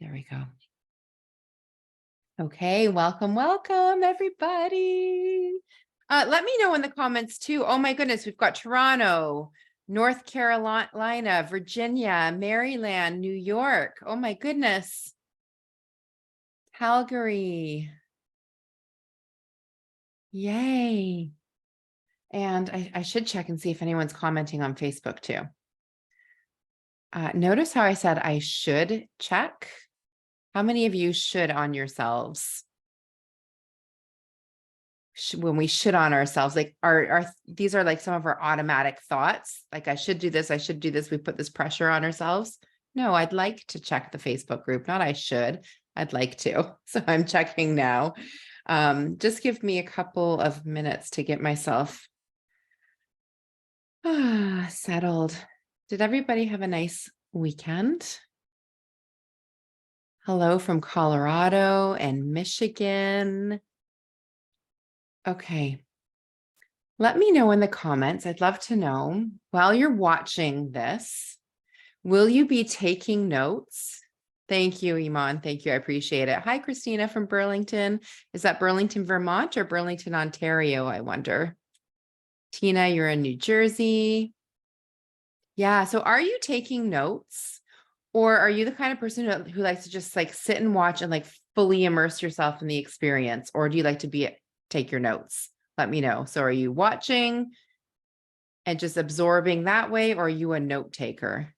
There we go. Okay, welcome, welcome, everybody. Let me know in the comments too. Oh my goodness, we've got Toronto, North Carolina, Virginia, Maryland, New York. Oh my goodness. Calgary. Yay. And I should check and see if anyone's commenting on Facebook too. Notice how I said I should check. How many of you should on yourselves? When we should on ourselves, like these are like some of our automatic thoughts. Like I should do this. I should do this. We put this pressure on ourselves. No, I'd like to check the Facebook group. Not I should, I'd like to. So I'm checking now. Just give me a couple of minutes to get myself settled. Did everybody have a nice weekend? Hello from Colorado and Michigan. Okay. Let me know in the comments. I'd love to know, while you're watching this, will you be taking notes? Thank you, Iman. Thank you. I appreciate it. Hi, Christina from Burlington. Is that Burlington, Vermont or Burlington, Ontario? I wonder. Tina, you're in New Jersey. Yeah. So are you taking notes, or are you the kind of person who likes to just like sit and watch and like fully immerse yourself in the experience? Or do you like to take your notes? Let me know. So are you watching and just absorbing that way, or are you a note taker?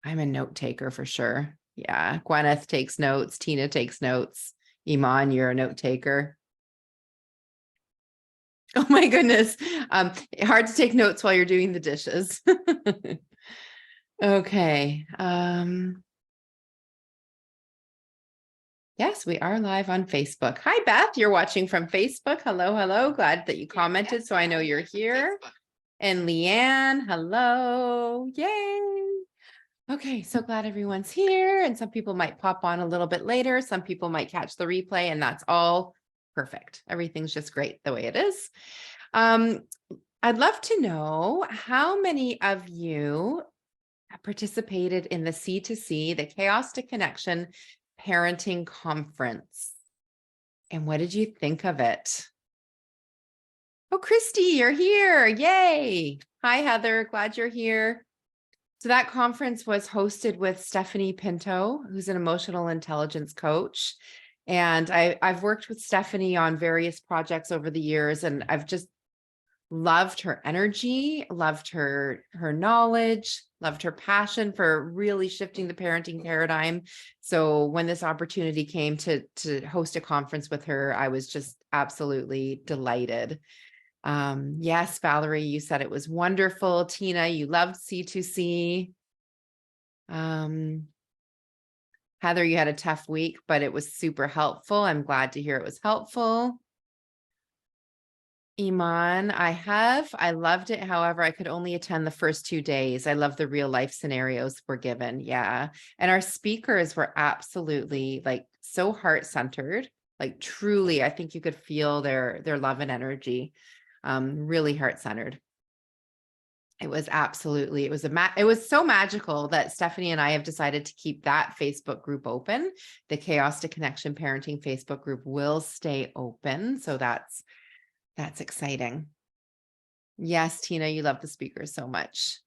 I'm a note taker for sure. Yeah. Gwyneth takes notes. Tina takes notes. Iman, you're a note taker. Oh my goodness. Hard to take notes while you're doing the dishes. Okay. Yes, we are live on Facebook. Hi, Beth. You're watching from Facebook. Hello, hello. Glad that you commented, so I know you're here. And Leanne, hello. Yay. Okay, so glad everyone's here. And some people might pop on a little bit later. Some people might catch the replay, and that's all perfect. Everything's just great the way it is. I'd love to know how many of you participated in the C2C, the Chaos to Connection Parenting Conference. And what did you think of it? Oh, Christy, you're here. Yay. Hi, Heather. Glad you're here. So that conference was hosted with Stephanie Pinto, who's an emotional intelligence coach. And I've worked with Stephanie on various projects over the years, and I've just loved her energy, loved her knowledge, loved her passion for really shifting the parenting paradigm. So when this opportunity came to host a conference with her, I was just absolutely delighted. Yes, Valerie, you said it was wonderful. Tina, you loved C2C. Heather, you had a tough week, but it was super helpful. I'm glad to hear it was helpful. Iman, I loved it. However, I could only attend the first 2 days. I love the real life scenarios we're given. Yeah. And our speakers were absolutely like so heart-centered, like truly, I think you could feel their love and energy. Really heart-centered. It was absolutely, it was so magical that Stephanie and I have decided to keep that Facebook group open. The Chaos to Connection Parenting Facebook group will stay open. So that's exciting. Yes, Tina, you love the speakers so much.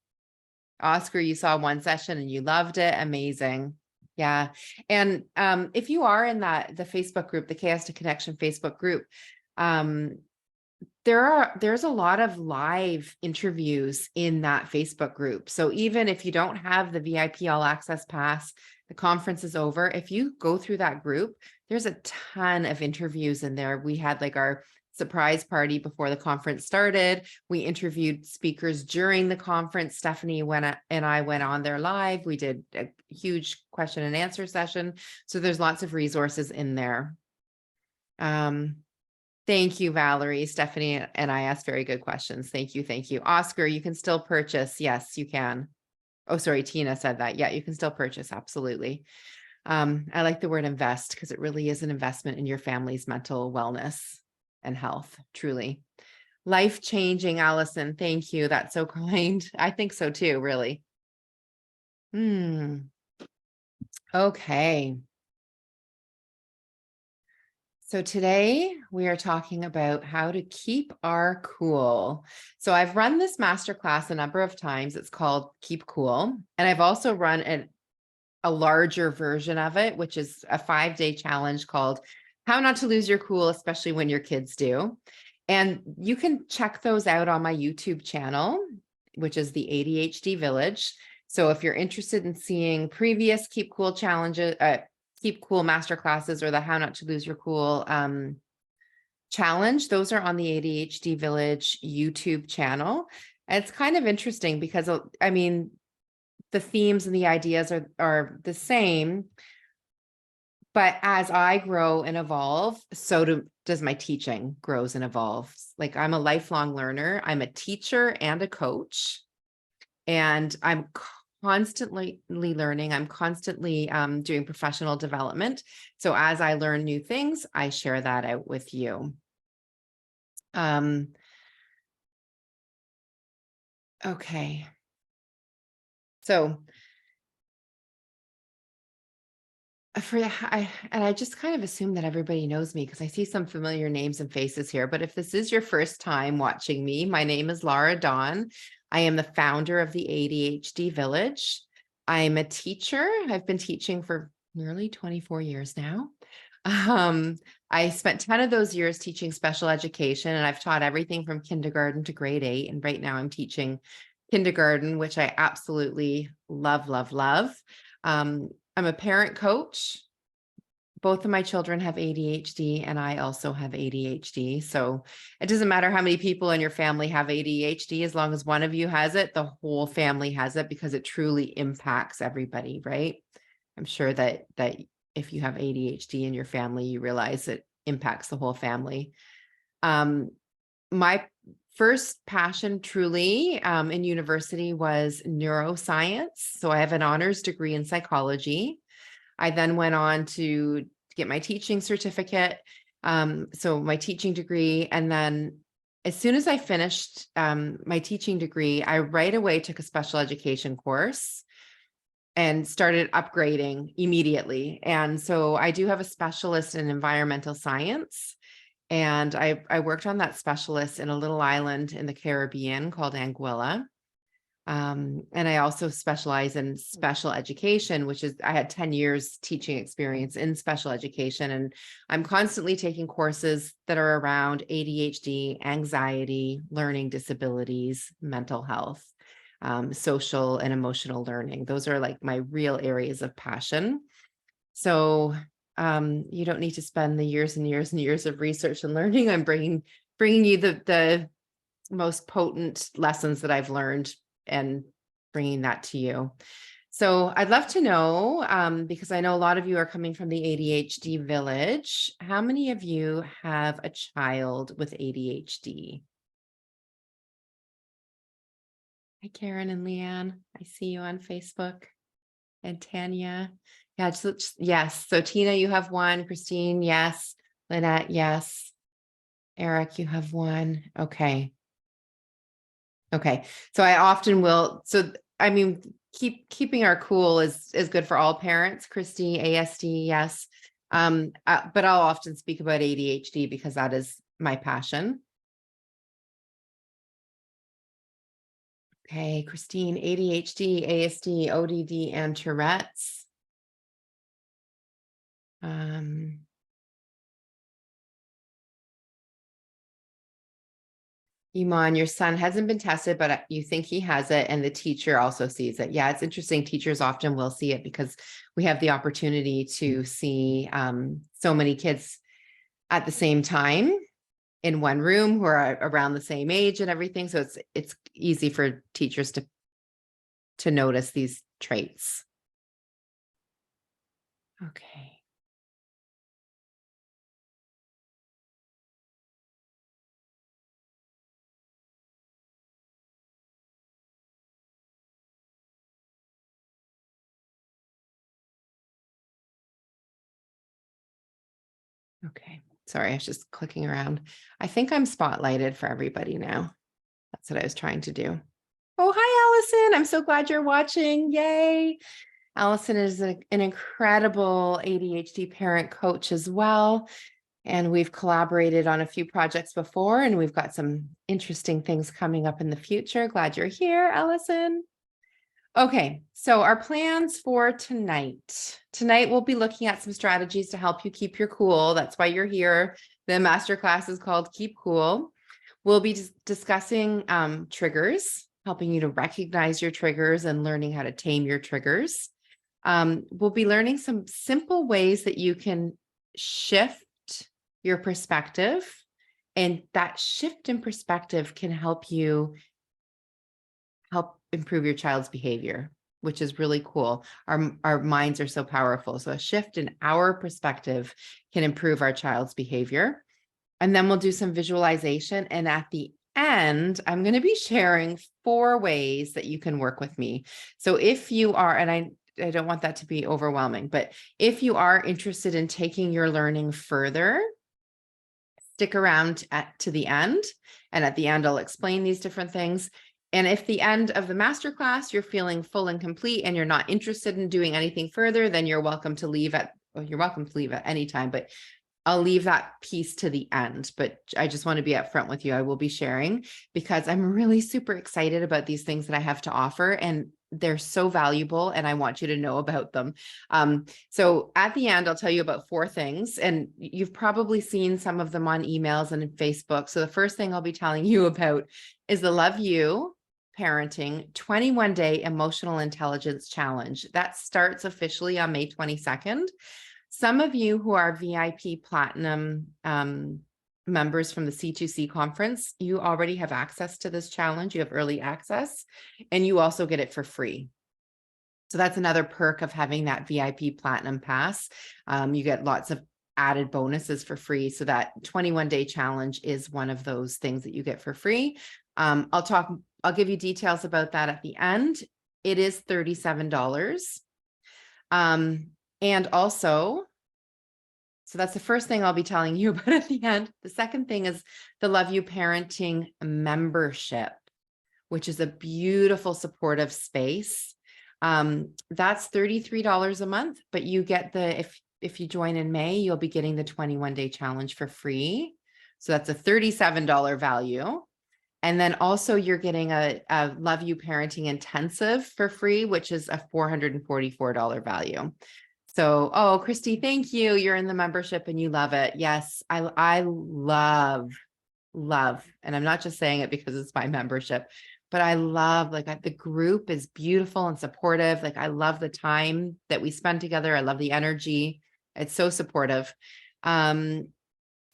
Oscar, you saw one session and you loved it. Amazing. Yeah. And if you are in the Facebook group, the Chaos to Connection Facebook group, there's a lot of live interviews in that Facebook group. So even if you don't have the VIP All Access Pass, the conference is over. If you go through that group, there's a ton of interviews in there. We had like our surprise party before the conference started. We interviewed speakers during the conference. Stephanie and I went on there live. We did a huge question and answer session. So there's lots of resources in there. Thank you, Valerie. Stephanie and I asked very good questions. Thank you. Thank you. Oscar, you can still purchase. Yes, you can. Oh, sorry. Tina said that. Yeah, you can still purchase. Absolutely. I like the word invest because it really is an investment in your family's mental wellness and health. Truly. Life-changing, Allison. Thank you. That's so kind. I think so too, really. Okay. So today we are talking about how to keep our cool. So I've run this masterclass a number of times. It's called Keep Cool. And I've also run a larger version of it, which is a 5-day challenge called How Not to Lose Your Cool, especially when your kids do. And you can check those out on my YouTube channel, which is the ADHD Village. So if you're interested in seeing previous Keep Cool challenges, Keep Cool masterclasses, or the How Not to Lose Your Cool challenge, those are on the ADHD Village YouTube channel. And it's kind of interesting because, I mean, the themes and the ideas are the same, but as I grow and evolve, so does my teaching grows and evolves. Like, I'm a lifelong learner. I'm a teacher and a coach, and I'm constantly learning. I'm constantly doing professional development. So as I learn new things, I share that out with you. Okay. So I just kind of assume that everybody knows me because I see some familiar names and faces here. But if this is your first time watching me, my name is Laura Dawn. I am the founder of the ADHD Village. I'm a teacher. I've been teaching for nearly 24 years now. I spent 10 of those years teaching special education, and I've taught everything from kindergarten to grade 8. And right now I'm teaching kindergarten, which I absolutely love, love, love. I'm a parent coach. Both of my children have ADHD, and I also have ADHD. So it doesn't matter how many people in your family have ADHD, as long as one of you has it, the whole family has it, because it truly impacts everybody, right? I'm sure that if you have ADHD in your family, you realize it impacts the whole family. My first passion truly in university was neuroscience. So I have an honors degree in psychology. I then went on to get my teaching certificate. So my teaching degree. And then as soon as I finished my teaching degree, I right away took a special education course and started upgrading immediately. And so I do have a specialist in environmental science. And I worked on that specialist in a little island in the Caribbean called Anguilla. And I also specialize in special education, which is, I had 10 years teaching experience in special education. And I'm constantly taking courses that are around ADHD, anxiety, learning disabilities, mental health, social and emotional learning. Those are like my real areas of passion. So you don't need to spend the years and years and years of research and learning. I'm bringing you the most potent lessons that I've learned and bringing that to you. So I'd love to know, because I know a lot of you are coming from the ADHD Village, how many of you have a child with ADHD? Hi, Karen and Leanne. I see you on Facebook. And Tanya. Yeah, yes. So Tina, you have one. Christine, yes. Lynette, yes. Eric, you have one. Okay. Okay. So I often will. So, I mean, keeping our cool is good for all parents. Christy, ASD, yes. But I'll often speak about ADHD because that is my passion. Okay, Christine, ADHD, ASD, ODD, and Tourette's. Iman, your son hasn't been tested, but you think he has it, and the teacher also sees it. Yeah, it's interesting. Teachers often will see it because we have the opportunity to see so many kids at the same time in one room who are around the same age and everything. So it's easy for teachers to notice these traits. Okay. Okay. Sorry, I was just clicking around. I think I'm spotlighted for everybody now. That's what I was trying to do. Oh, hi, Allison. I'm so glad you're watching. Yay. Allison is an incredible ADHD parent coach as well. And we've collaborated on a few projects before, and we've got some interesting things coming up in the future. Glad you're here, Allison. Okay, so our plans for tonight. Tonight, we'll be looking at some strategies to help you keep your cool. That's why you're here. The masterclass is called Keep Cool. We'll be discussing triggers, helping you to recognize your triggers and learning how to tame your triggers. We'll be learning some simple ways that you can shift your perspective, and that shift in perspective can help improve your child's behavior, which is really cool. Our minds are so powerful. So a shift in our perspective can improve our child's behavior. And then we'll do some visualization. And at the end, I'm going to be sharing 4 ways that you can work with me. So if you are, and I don't want that to be overwhelming, but if you are interested in taking your learning further, stick around to the end. And at the end, I'll explain these different things. And if the end of the masterclass, you're feeling full and complete and you're not interested in doing anything further, then you're welcome to leave at any time, but I'll leave that piece to the end. But I just want to be upfront with you. I will be sharing because I'm really super excited about these things that I have to offer, and they're so valuable and I want you to know about them. So at the end, I'll tell you about 4 things, and you've probably seen some of them on emails and in Facebook. So the first thing I'll be telling you about is the Love You Parenting 21-day Emotional Intelligence Challenge. That starts officially on May 22nd. Some of you who are VIP Platinum members from the C2C conference, you already have access to this challenge. You have early access, and you also get it for free. So that's another perk of having that VIP Platinum pass. You get lots of added bonuses for free. So that 21-day challenge is one of those things that you get for free. I'll give you details about that at the end. It is $37. And also, so that's the first thing I'll be telling you about at the end. The second thing is the Love You Parenting membership, which is a beautiful supportive space. That's $33 a month, but you get if you join in May, you'll be getting the 21-day challenge for free. So that's a $37 value. And then also you're getting a Love You Parenting intensive for free, which is a $444 value. So, oh, Christy, thank you. You're in the membership and you love it. Yes, I love, and I'm not just saying it because it's my membership, but I love, the group is beautiful and supportive. I love the time that we spend together. I love the energy. It's so supportive. And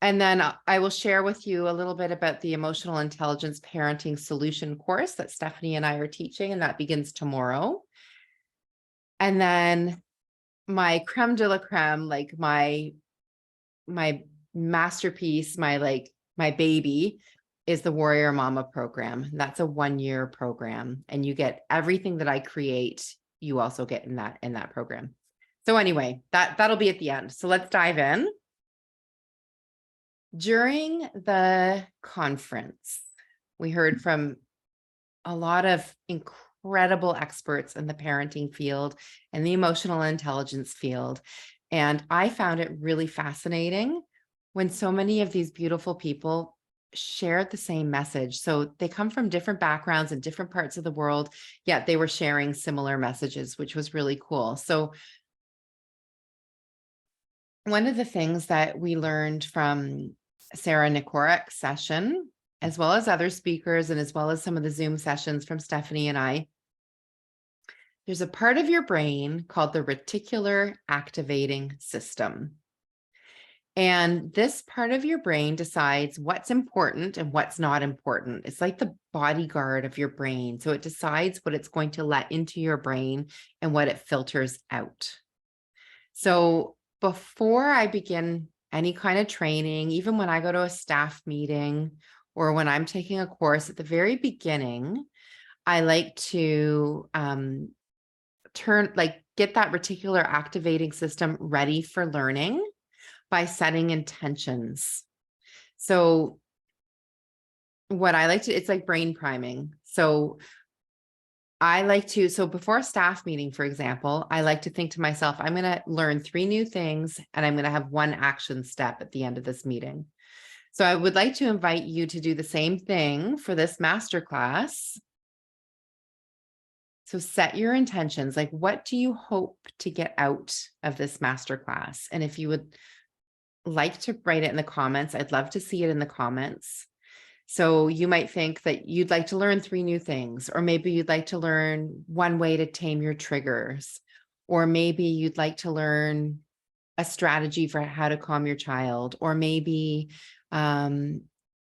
then I will share with you a little bit about the Emotional Intelligence Parenting Solution course that Stephanie and I are teaching, and that begins tomorrow. And then my creme de la creme, my masterpiece, my baby is the Warrior Mama program. That's a 1-year program, and you get everything that I create. You also get in that program. So anyway, that'll be at the end. So let's dive in. During the conference, we heard from a lot of incredible experts in the parenting field and the emotional intelligence field. And I found it really fascinating when so many of these beautiful people shared the same message. So they come from different backgrounds and different parts of the world, yet they were sharing similar messages, which was really cool. So one of the things that we learned from Sarah Nikorik's session, as well as other speakers, and as well as some of the Zoom sessions from Stephanie and I, there's a part of your brain called the reticular activating system. And this part of your brain decides what's important and what's not important. It's like the bodyguard of your brain. So it decides what it's going to let into your brain and what it filters out. So before I begin any kind of training, even when I go to a staff meeting or when I'm taking a course, at the very beginning, I like to get that reticular activating system ready for learning by setting intentions. So what I like to, it's like brain priming. So I like to, so before a staff meeting, for example, I like to think to myself, I'm going to learn 3 new things and I'm going to have 1 action step at the end of this meeting. So I would like to invite you to do the same thing for this masterclass. So set your intentions. Like, what do you hope to get out of this masterclass? And if you would like to write it in the comments, I'd love to see it in the comments. So you might think that you'd like to learn 3 new things, or maybe you'd like to learn 1 way to tame your triggers, or maybe you'd like to learn a strategy for how to calm your child, or maybe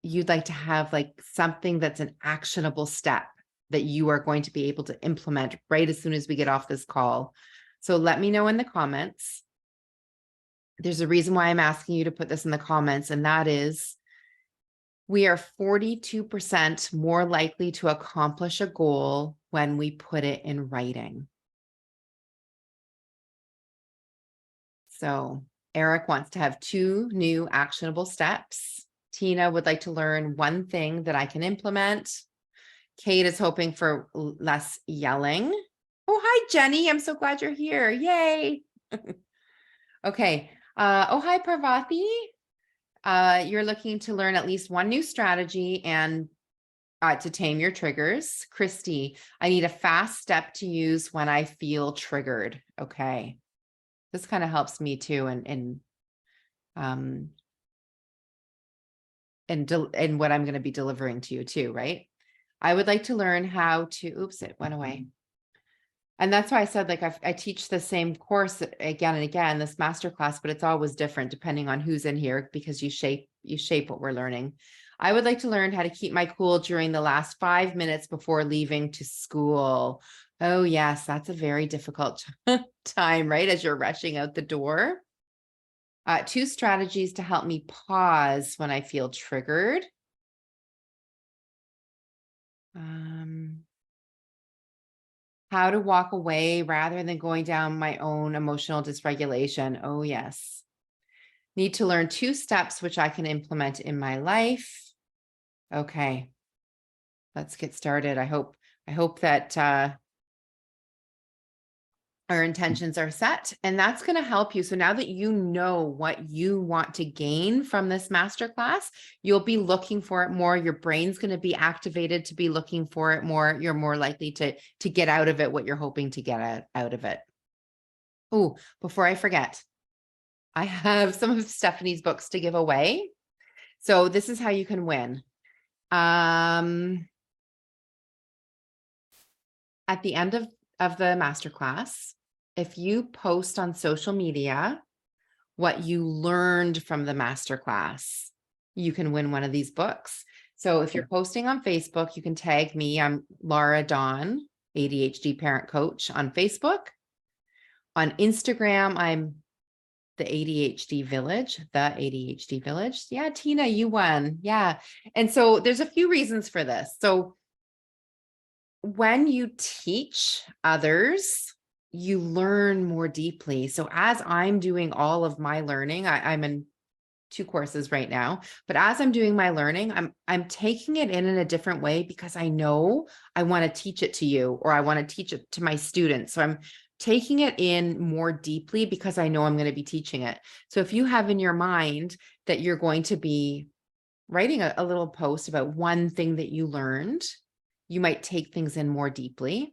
you'd like to have like something that's an actionable step that you are going to be able to implement right as soon as we get off this call. So let me know in the comments. There's a reason why I'm asking you to put this in the comments, and that is we are 42% more likely to accomplish a goal when we put it in writing. So Eric wants to have 2 new actionable steps. Tina would like to learn 1 thing that I can implement. Kate is hoping for less yelling. Oh, hi, Jenny. I'm so glad you're here. Yay. Okay. Oh, hi, Parvati. You're looking to learn at least 1 new strategy and to tame your triggers. Christy, I need a fast step to use when I feel triggered. Okay. This kind of helps me too. And what I'm going to be delivering to you too, right? I would like to learn how to, oops, it went away. And that's why I said, like, I teach the same course again and again, this masterclass, but it's always different depending on who's in here because you shape what we're learning. I would like to learn how to keep my cool during the last 5 minutes before leaving to school. Oh yes, that's a very difficult time, right? As you're rushing out the door. 2 strategies to help me pause when I feel triggered. How to walk away rather than going down my own emotional dysregulation. Oh, yes. Need to learn 2 steps which I can implement in my life. Okay. Let's get started. I hope that our intentions are set, and that's going to help you. So now that you know what you want to gain from this masterclass, you'll be looking for it more. Your brain's going to be activated to be looking for it more. You're more likely to get out of it what you're hoping to get out of it. Oh, before I forget, I have some of Stephanie's books to give away. So this is how you can win. At the end of the masterclass, if you post on social media what you learned from the masterclass, you can win one of these books. So if you're posting on Facebook, you can tag me. I'm Laura Dawn, ADHD parent coach on Facebook. On Instagram, I'm the ADHD Village. Yeah, Tina, you won. Yeah. And so there's a few reasons for this. So when you teach others, you learn more deeply. So as I'm doing all of my learning, I'm in 2 courses right now, but as I'm doing my learning, I'm taking it in a different way because I know I want to teach it to you, or I want to teach it to my students. So I'm taking it in more deeply because I know I'm going to be teaching it. So if you have in your mind that you're going to be writing a little post about 1 thing that you learned, you might take things in more deeply.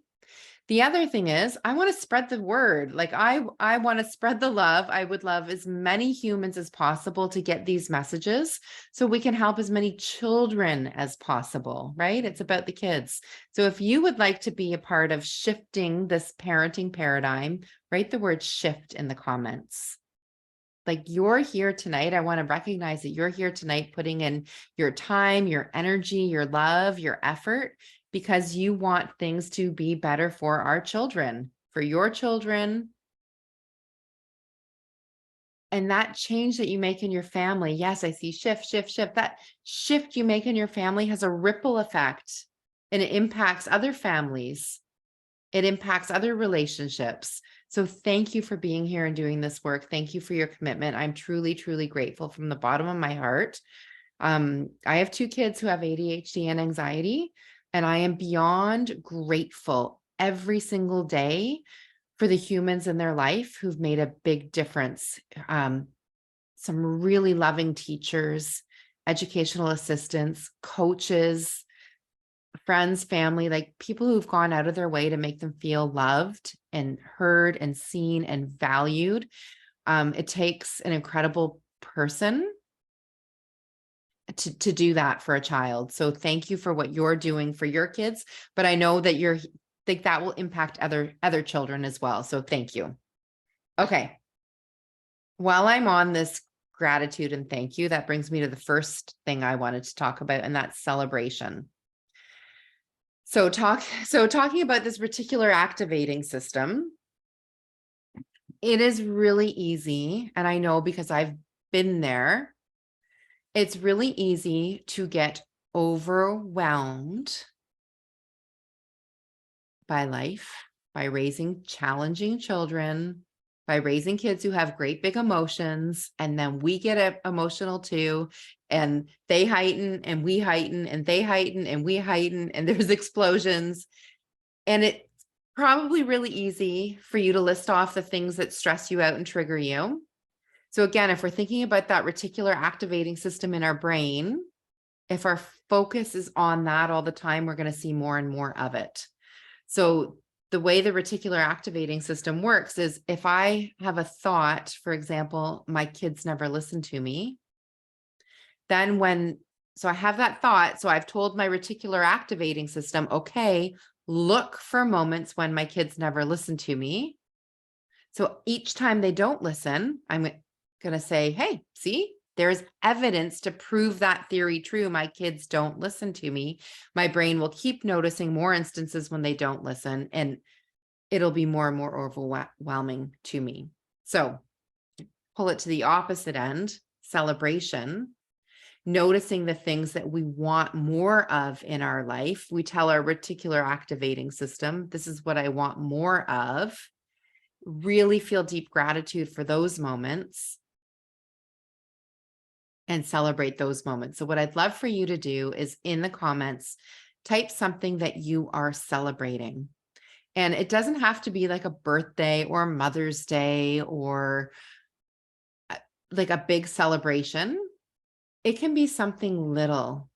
The other thing is, I want to spread the word. Like I want to spread the love. I would love as many humans as possible to get these messages so we can help as many children as possible, right? It's about the kids. So if you would like to be a part of shifting this parenting paradigm, write the word shift in the comments. Like, you're here tonight. I want to recognize that you're here tonight, putting in your time, your energy, your love, your effort, because you want things to be better for our children, for your children. And that change that you make in your family. Yes, I see shift. That shift you make in your family has a ripple effect, and it impacts other families. It impacts other relationships. So thank you for being here and doing this work. Thank you for your commitment. I'm truly, truly grateful from the bottom of my heart. I have 2 kids who have ADHD and anxiety, and I am beyond grateful every single day for the humans in their life who've made a big difference. Some really loving teachers, educational assistants, coaches, friends, family, like people who've gone out of their way to make them feel loved and heard and seen and valued. It takes an incredible person to do that for a child. So thank you for what you're doing for your kids, but I know that think that will impact other children as well. So thank you. Okay. While I'm on this gratitude and thank you, that brings me to the first thing I wanted to talk about, and that's celebration. So talking about this reticular activating system, it is really easy. And I know because I've been there, it's really easy to get overwhelmed by life, by raising challenging children, by raising kids who have great big emotions. And then we get emotional too. And they heighten and we heighten and they heighten and we heighten and there's explosions. And it's probably really easy for you to list off the things that stress you out and trigger you. So again, if we're thinking about that reticular activating system in our brain, if our focus is on that all the time, we're going to see more and more of it. So the way the reticular activating system works is if I have a thought, for example, my kids never listen to me, then so I have that thought, so I've told my reticular activating system, okay, look for moments when my kids never listen to me. So each time they don't listen, I'm going to say, hey, see, there's evidence to prove that theory true. My kids don't listen to me. My brain will keep noticing more instances when they don't listen, and it'll be more and more overwhelming to me. So pull it to the opposite end, celebration, noticing the things that we want more of in our life. We tell our reticular activating system, this is what I want more of. Really feel deep gratitude for those moments and celebrate those moments. So what I'd love for you to do is in the comments, type something that you are celebrating. And it doesn't have to be like a birthday or Mother's Day or like a big celebration. It can be something little.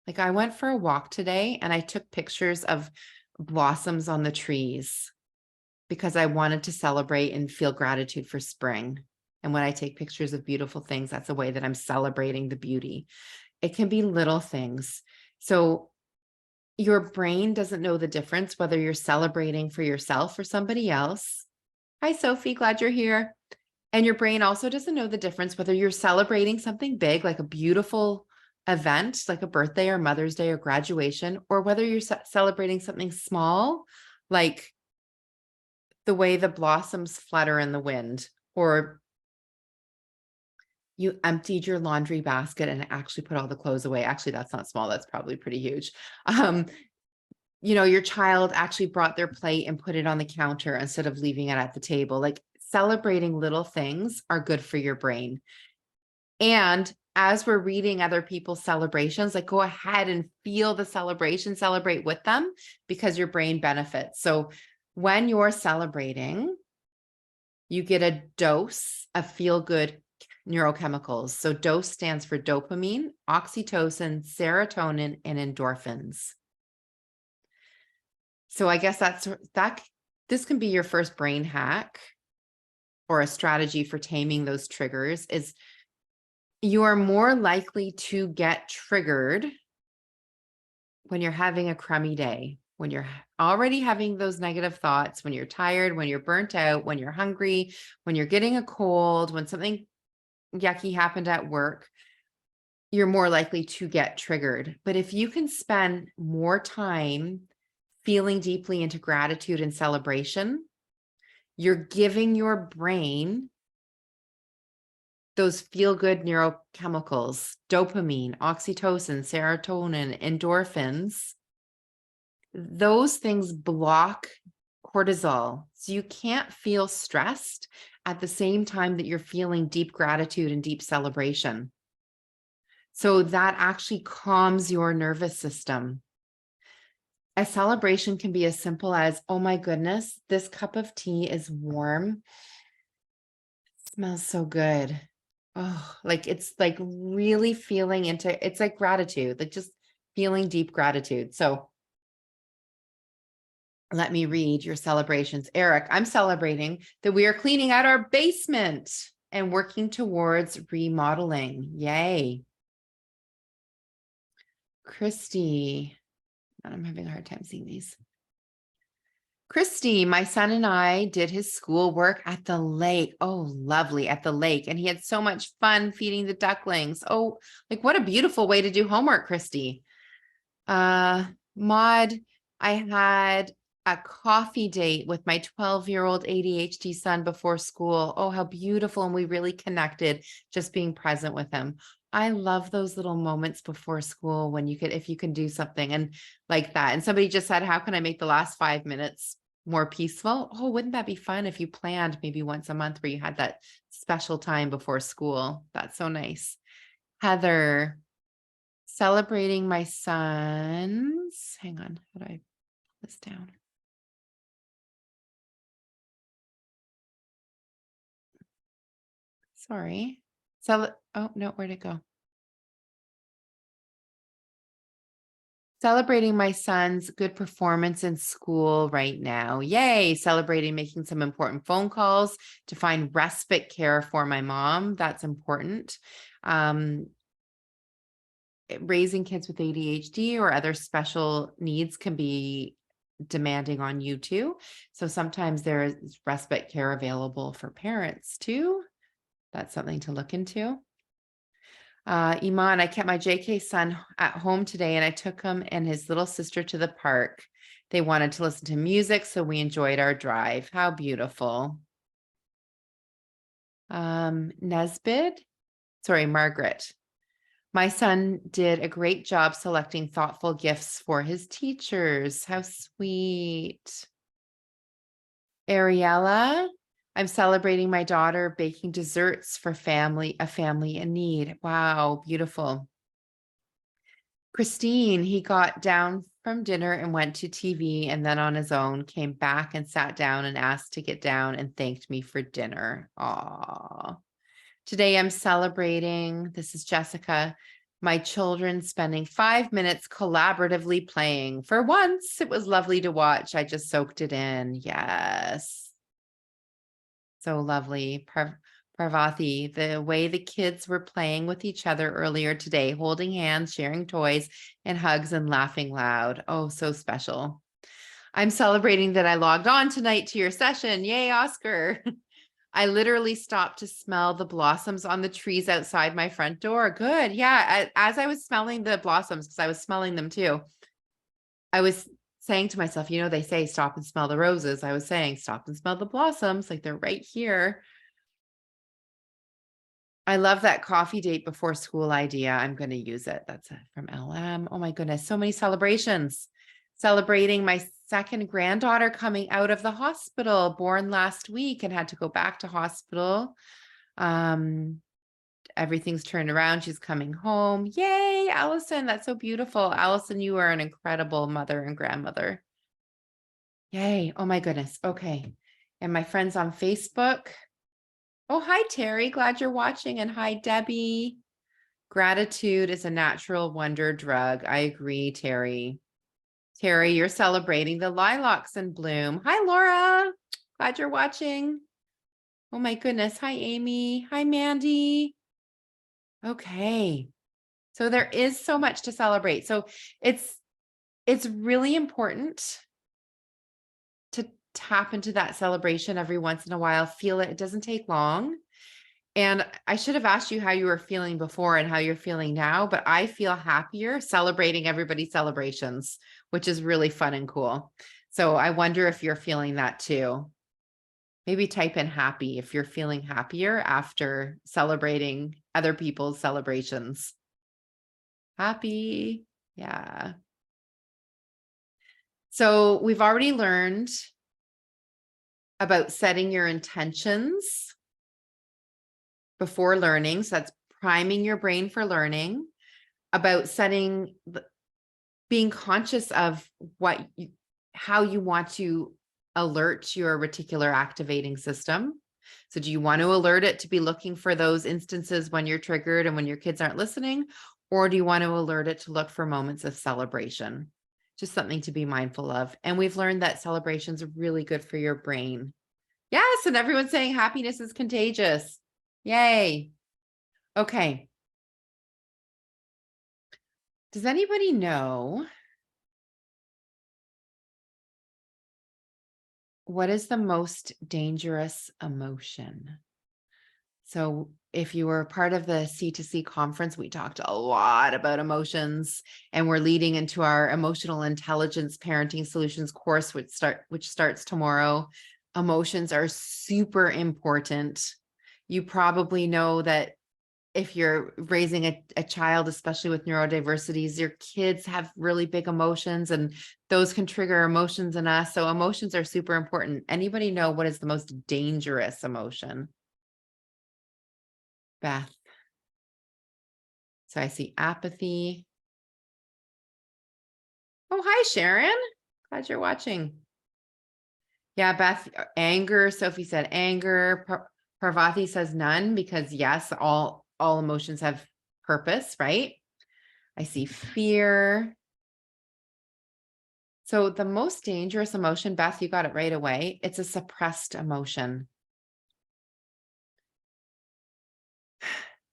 Like I went for a walk today and I took pictures of blossoms on the trees because I wanted to celebrate and feel gratitude for spring. And when I take pictures of beautiful things, that's a way that I'm celebrating the beauty. It can be little things. So your brain doesn't know the difference whether you're celebrating for yourself or somebody else. Hi, Sophie, glad you're here. And your brain also doesn't know the difference whether you're celebrating something big, like a beautiful event, like a birthday or Mother's Day or graduation, or whether you're celebrating something small, like the way the blossoms flutter in the wind, or you emptied your laundry basket and actually put all the clothes away. Actually, that's not small. That's probably pretty huge. Your child actually brought their plate and put it on the counter instead of leaving it at the table. Like celebrating little things are good for your brain. And as we're reading other people's celebrations, like go ahead and feel the celebration, celebrate with them because your brain benefits. So when you're celebrating, you get a dose of feel-good neurochemicals. So dose stands for dopamine, oxytocin, serotonin, and endorphins. So I guess this can be your first brain hack or a strategy for taming those triggers is you are more likely to get triggered when you're having a crummy day, when you're already having those negative thoughts, when you're tired, when you're burnt out, when you're hungry, when you're getting a cold, when something yucky happened at work, you're more likely to get triggered. But if you can spend more time feeling deeply into gratitude and celebration, you're giving your brain those feel-good neurochemicals, dopamine, oxytocin, serotonin, endorphins. Those things block cortisol. So you can't feel stressed at the same time that you're feeling deep gratitude and deep celebration. So that actually calms your nervous system. A celebration can be as simple as, oh my goodness, this cup of tea is warm. Smells so good. Oh, like it's like really feeling into, it's like gratitude, like just feeling deep gratitude. So let me read your celebrations. Eric, I'm celebrating that we are cleaning out our basement and working towards remodeling. Yay. Christy, I'm having a hard time seeing these. Christy, my son and I did his schoolwork at the lake. Oh, lovely, at the lake. And he had so much fun feeding the ducklings. Oh, like what a beautiful way to do homework, Christy. Maud, I had a coffee date with my 12-year-old ADHD son before school. Oh, how beautiful. And we really connected just being present with him. I love those little moments before school when you could, if you can do something and like that. And somebody just said, how can I make the last 5 minutes more peaceful? Oh, wouldn't that be fun if you planned maybe once a month where you had that special time before school? That's so nice. Heather, celebrating my son's, hang on, how do I put this down? Sorry. Oh no, where'd it go? Celebrating my son's good performance in school right now. Yay, celebrating making some important phone calls to find respite care for my mom. That's important. Raising kids with ADHD or other special needs can be demanding on you too. So sometimes there is respite care available for parents too. That's something to look into. Iman, I kept my JK son at home today and I took him and his little sister to the park. They wanted to listen to music, so we enjoyed our drive. How beautiful. Nesbit, sorry, Margaret. My son did a great job selecting thoughtful gifts for his teachers. How sweet. Ariella, I'm celebrating my daughter baking desserts for a family in need. Wow, beautiful. Christine, he got down from dinner and went to TV and then on his own came back and sat down and asked to get down and thanked me for dinner. Aw. Today I'm celebrating, this is Jessica, my children spending 5 minutes collaboratively playing. For once, it was lovely to watch. I just soaked it in. Yes. So lovely. Parvati, the way the kids were playing with each other earlier today, holding hands, sharing toys and hugs and laughing loud. Oh, so special. I'm celebrating that I logged on tonight to your session. Yay, Oscar. I literally stopped to smell the blossoms on the trees outside my front door. Good. Yeah. As I was smelling the blossoms, because I was smelling them too, I was saying to myself, you know, they say stop and smell the roses. I was saying stop and smell the blossoms, like they're right here. I love that coffee date before school idea. I'm going to use it. That's from LM. Oh my goodness. So many celebrations. Celebrating my second granddaughter coming out of the hospital, born last week and had to go back to hospital. Everything's turned around. She's coming home. Yay, Allison. That's so beautiful. Allison, you are an incredible mother and grandmother. Yay. Oh my goodness. Okay. And my friends on Facebook. Oh, hi, Terry. Glad you're watching. And hi, Debbie. Gratitude is a natural wonder drug. I agree, Terry. Terry, you're celebrating the lilacs in bloom. Hi, Laura. Glad you're watching. Oh my goodness. Hi, Amy. Hi, Mandy. Okay. So there is so much to celebrate. So it's really important to tap into that celebration every once in a while. Feel it. It doesn't take long. And I should have asked you how you were feeling before and how you're feeling now, but I feel happier celebrating everybody's celebrations, which is really fun and cool. So I wonder if you're feeling that too. Maybe type in happy if you're feeling happier after celebrating other people's celebrations. Happy. Yeah. So we've already learned about setting your intentions before learning. So that's priming your brain for learning, about setting being conscious of how you want to alert your reticular activating system. So do you want to alert it to be looking for those instances when you're triggered and when your kids aren't listening? Or do you want to alert it to look for moments of celebration? Just something to be mindful of. And we've learned that celebrations are really good for your brain. Yes, and everyone's saying happiness is contagious. Yay. Okay. Does anybody know what is the most dangerous emotion? So if you were part of the C2C conference, we talked a lot about emotions, and we're leading into our emotional intelligence parenting solutions course, which starts tomorrow. Emotions are super important. You probably know that if you're raising a child, especially with neurodiversities, your kids have really big emotions, and those can trigger emotions in us. So emotions are super important. Anybody know what is the most dangerous emotion? Beth. So I see apathy. Oh, hi, Sharon. Glad you're watching. Yeah, Beth, anger. Sophie said anger. Parvati says none, because yes, all emotions have purpose, right? I see fear. So the most dangerous emotion, Beth, you got it right away. It's a suppressed emotion.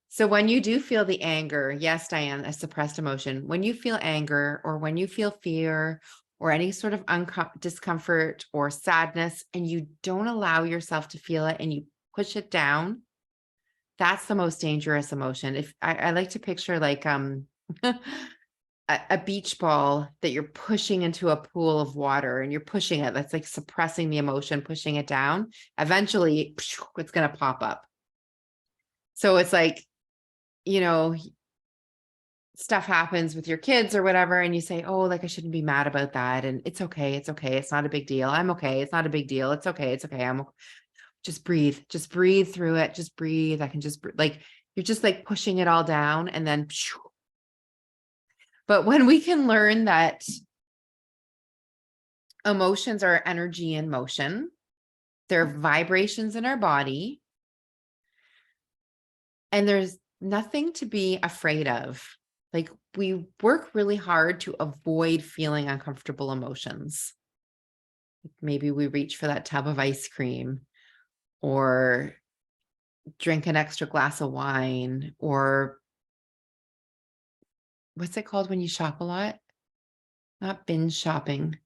So when you do feel the anger, yes, Diane, a suppressed emotion, when you feel anger or when you feel fear or any sort of discomfort or sadness, and you don't allow yourself to feel it and you push it down, that's the most dangerous emotion. If I like to picture like a beach ball that you're pushing into a pool of water, and you're pushing it, that's like suppressing the emotion, pushing it down. Eventually, it's going to pop up. So it's like, you know, stuff happens with your kids or whatever, and you say, oh, like I shouldn't be mad about that. And it's okay. It's okay. It's not a big deal. I'm okay. It's not a big deal. It's okay. It's okay. Just breathe through it. Just breathe. I can just like, you're just like pushing it all down, and then, but when we can learn that emotions are energy in motion, they're vibrations in our body, and there's nothing to be afraid of. Like, we work really hard to avoid feeling uncomfortable emotions. Maybe we reach for that tub of ice cream, or drink an extra glass of wine, or what's it called when you shop a lot? Not binge shopping,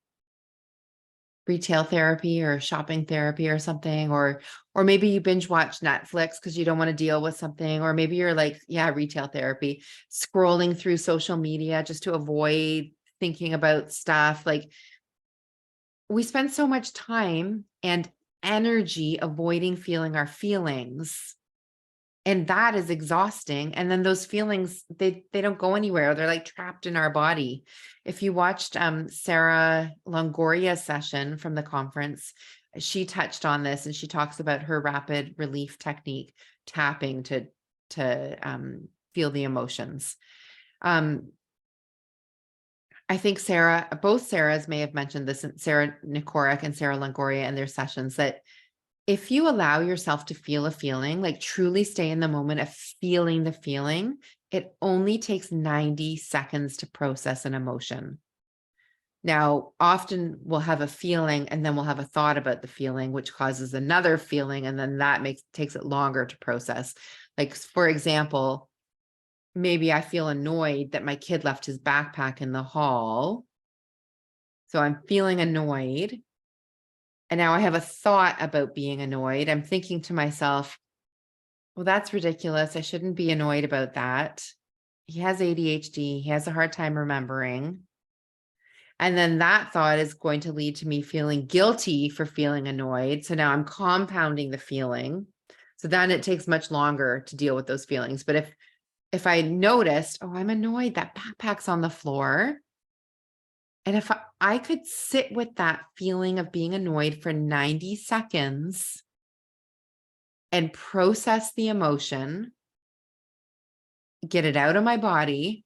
retail therapy or shopping therapy or something, or maybe you binge watch Netflix because you don't want to deal with something, or maybe you're like, yeah, retail therapy, scrolling through social media just to avoid thinking about stuff. Like, we spend so much time and energy avoiding feeling our feelings, and that is exhausting. And then those feelings, they don't go anywhere. They're like trapped in our body. If you watched Sarah Longoria's session from the conference, she touched on this, and she talks about her rapid relief technique, tapping to feel the emotions. I think both Sarahs may have mentioned this, Sarah Nikorek and Sarah Longoria, in their sessions, that if you allow yourself to feel a feeling, like truly stay in the moment of feeling the feeling, it only takes 90 seconds to process an emotion. Now, often we'll have a feeling, and then we'll have a thought about the feeling, which causes another feeling, and then that takes it longer to process. Like, for example, maybe I feel annoyed that my kid left his backpack in the hall. So I'm feeling annoyed. And now I have a thought about being annoyed. I'm thinking to myself, well, that's ridiculous. I shouldn't be annoyed about that. He has ADHD. He has a hard time remembering. And then that thought is going to lead to me feeling guilty for feeling annoyed. So now I'm compounding the feeling. So then it takes much longer to deal with those feelings. But if I noticed, oh, I'm annoyed, that backpack's on the floor. And if I could sit with that feeling of being annoyed for 90 seconds and process the emotion, get it out of my body,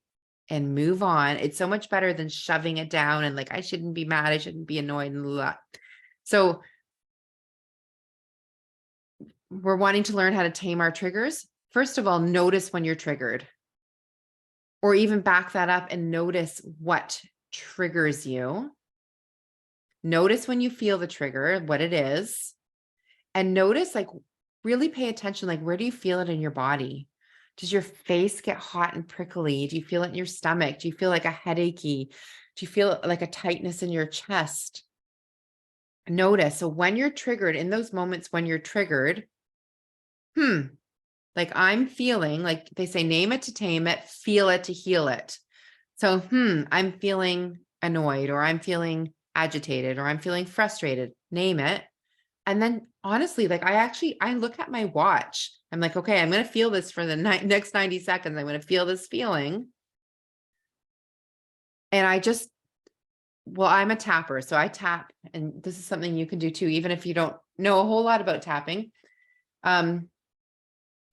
and move on. It's so much better than shoving it down and like, I shouldn't be mad, I shouldn't be annoyed and blah. So we're wanting to learn how to tame our triggers. First of all, notice when you're triggered, or even back that up and notice what triggers you. Notice when you feel the trigger, what it is, and notice, like, really pay attention. Like, where do you feel it in your body? Does your face get hot and prickly? Do you feel it in your stomach? Do you feel like a headachy? Do you feel like a tightness in your chest? Notice. So when you're triggered, in those moments when you're triggered, like I'm feeling, like they say, name it to tame it, feel it to heal it. So, I'm feeling annoyed, or I'm feeling agitated, or I'm feeling frustrated, name it. And then honestly, like I look at my watch. I'm like, okay, I'm going to feel this for the next 90 seconds. I'm going to feel this feeling. And I'm a tapper. So I tap, and this is something you can do too, even if you don't know a whole lot about tapping.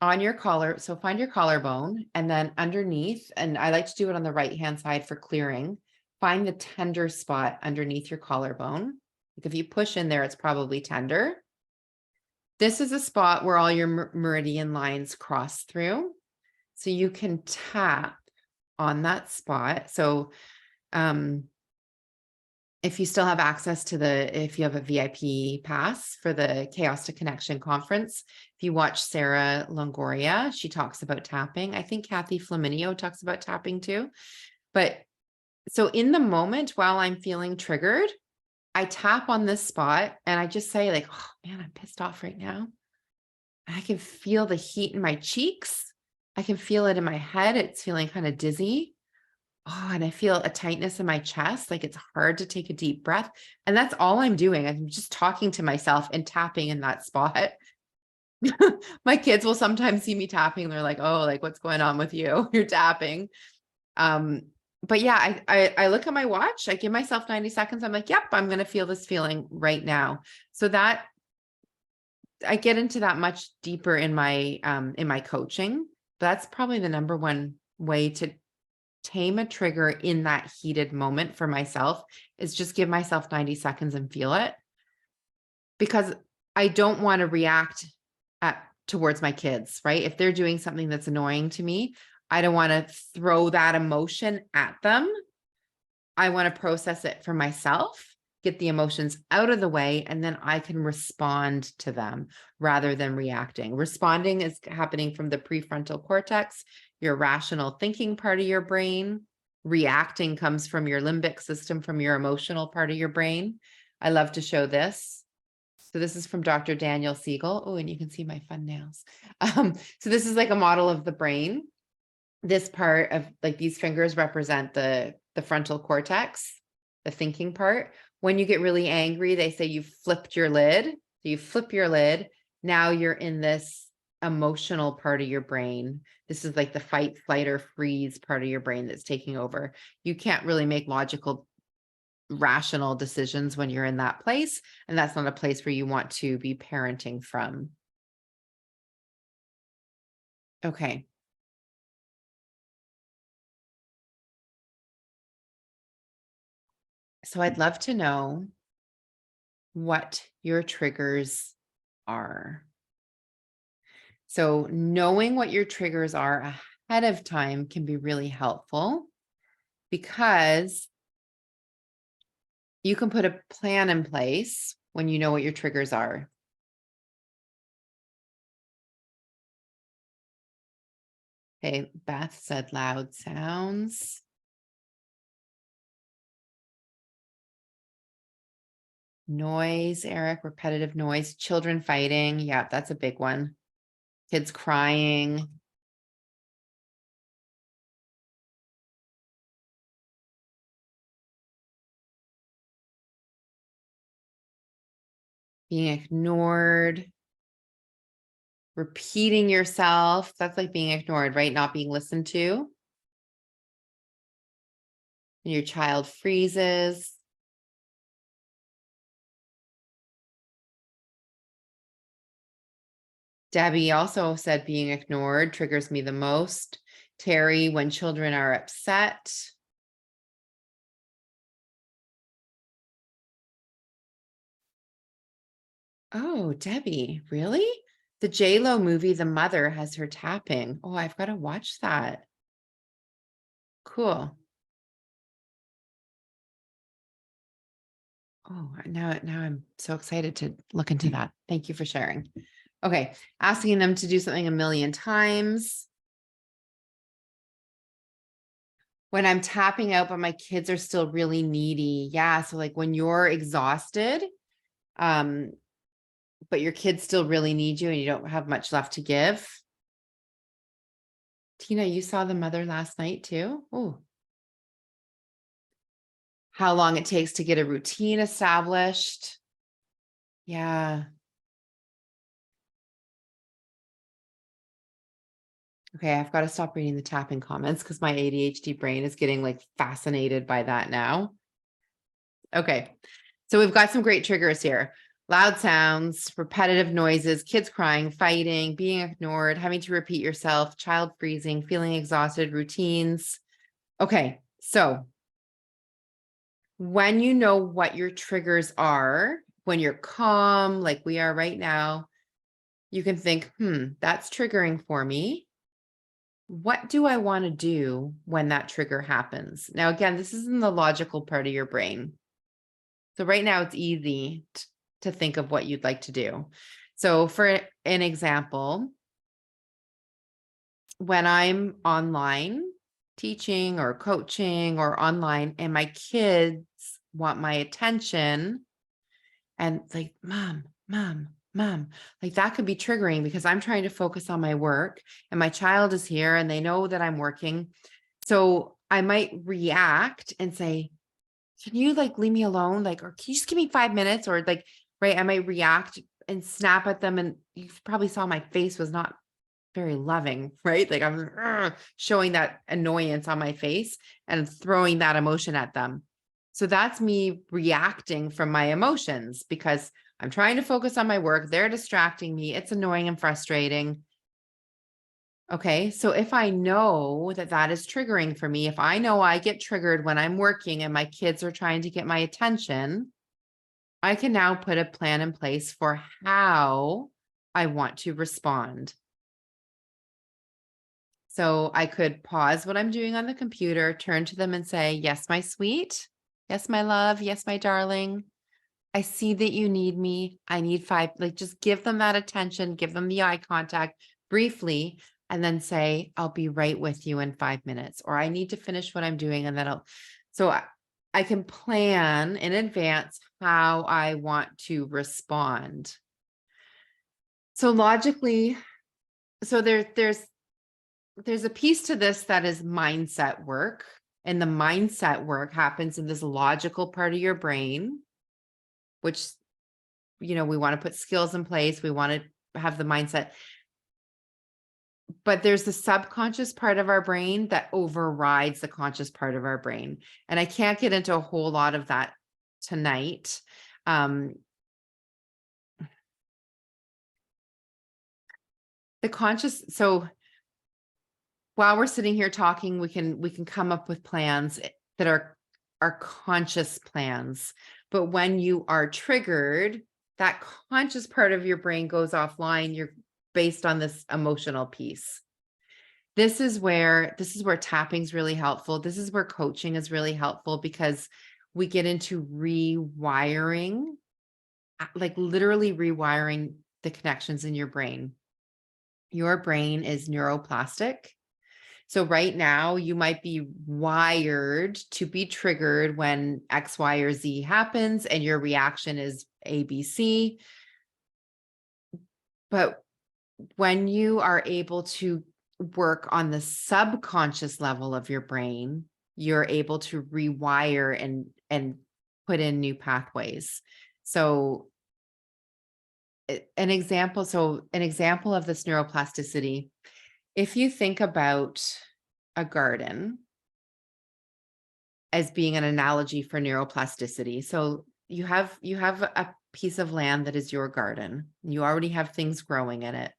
On your collar. So find your collarbone, and then underneath, and I like to do it on the right-hand side for clearing, find the tender spot underneath your collarbone. Like if you push in there, it's probably tender. This is a spot where all your meridian lines cross through. So you can tap on that spot. So, if you still have access to if you have a VIP pass for the Chaos to Connection conference, if you watch Sarah Longoria, she talks about tapping. I think Kathy Flaminio talks about tapping too. But so in the moment while I'm feeling triggered, I tap on this spot and I just say like, oh man, I'm pissed off right now. I can feel the heat in my cheeks. I can feel it in my head. It's feeling kind of dizzy. Oh, and I feel a tightness in my chest. Like it's hard to take a deep breath. And that's all I'm doing. I'm just talking to myself and tapping in that spot. My kids will sometimes see me tapping. They're like, oh, like what's going on with you? You're tapping. But yeah, I look at my watch. I give myself 90 seconds. I'm like, yep, I'm going to feel this feeling right now. So that I get into that much deeper in my coaching. That's probably the number one way to tame a trigger in that heated moment for myself, is just give myself 90 seconds and feel it, because I don't want to react towards my kids, right? If they're doing something that's annoying to me, I don't want to throw that emotion at them. I want to process it for myself, get the emotions out of the way, and then I can respond to them rather than reacting. Responding is happening from the prefrontal cortex, your rational thinking part of your brain. Reacting comes from your limbic system, from your emotional part of your brain. I love to show this. So this is from Dr. Daniel Siegel. Oh, and you can see my fun nails. So this is like a model of the brain. This part of like these fingers represent the frontal cortex, the thinking part. When you get really angry, they say you flipped your lid. So you flip your lid. Now you're in this emotional part of your brain. This is like the fight, flight, or freeze part of your brain that's taking over. You can't really make logical, rational decisions when you're in that place. And that's not a place where you want to be parenting from. Okay. So I'd love to know what your triggers are. So knowing what your triggers are ahead of time can be really helpful, because you can put a plan in place when you know what your triggers are. Okay, Beth said loud sounds. Noise, Eric, repetitive noise, children fighting. Yeah, that's a big one. Kids crying. Being ignored. Repeating yourself. That's like being ignored, right? Not being listened to. And your child freezes. Debbie also said being ignored triggers me the most. Terry, when children are upset. Oh, Debbie, really? The J-Lo movie, The Mother, has her tapping. Oh, I've got to watch that. Cool. Oh, now I'm so excited to look into that. Thank you for sharing. Okay, asking them to do something a million times. When I'm tapping out, but my kids are still really needy. Yeah, so like when you're exhausted, but your kids still really need you and you don't have much left to give. Tina, you saw The Mother last night too? Oh. How long it takes to get a routine established. Yeah. Okay, I've got to stop reading the tapping comments because my ADHD brain is getting like fascinated by that now. Okay, so we've got some great triggers here. Loud sounds, repetitive noises, kids crying, fighting, being ignored, having to repeat yourself, child freezing, feeling exhausted, routines. Okay, so when you know what your triggers are, when you're calm, like we are right now, you can think, that's triggering for me. What do I want to do when that trigger happens? Now, again, this is in the logical part of your brain. So right now it's easy to think of what you'd like to do. So for an example, when I'm online teaching or coaching or online and my kids want my attention and like, mom, like that could be triggering because I'm trying to focus on my work and my child is here and they know that I'm working. So I might react and say, can you like leave me alone? Like, or can you just give me 5 minutes? Or like, right, I might react and snap at them. And you probably saw my face was not very loving, right? Like I'm showing that annoyance on my face and throwing that emotion at them. So that's me reacting from my emotions because I'm trying to focus on my work. They're distracting me. It's annoying and frustrating. Okay, so if I know that that is triggering for me, if I know I get triggered when I'm working and my kids are trying to get my attention, I can now put a plan in place for how I want to respond. So I could pause what I'm doing on the computer, turn to them and say, yes, my sweet. Yes, my love. Yes, my darling. I see that you need me. I need 5, like just give them that attention, give them the eye contact briefly, and then say, I'll be right with you in 5 minutes, or I need to finish what I'm doing. And then so I can plan in advance how I want to respond. So logically, so there's a piece to this that is mindset work. And the mindset work happens in this logical part of your brain, which, we want to put skills in place. We want to have the mindset. But there's the subconscious part of our brain that overrides the conscious part of our brain. And I can't get into a whole lot of that tonight. The conscious, so while we're sitting here talking, we can come up with plans that are conscious plans. But when you are triggered, that conscious part of your brain goes offline. You're based on this emotional piece. This is where tapping is really helpful. This is where coaching is really helpful because we get into rewiring, like literally rewiring the connections in your brain. Your brain is neuroplastic. So right now you might be wired to be triggered when X, Y, or Z happens and your reaction is A, B, C. But when you are able to work on the subconscious level of your brain, you're able to rewire and put in new pathways. So an example of this neuroplasticity, if you think about a garden as being an analogy for neuroplasticity. So you have a piece of land that is your garden. You already have things growing in it.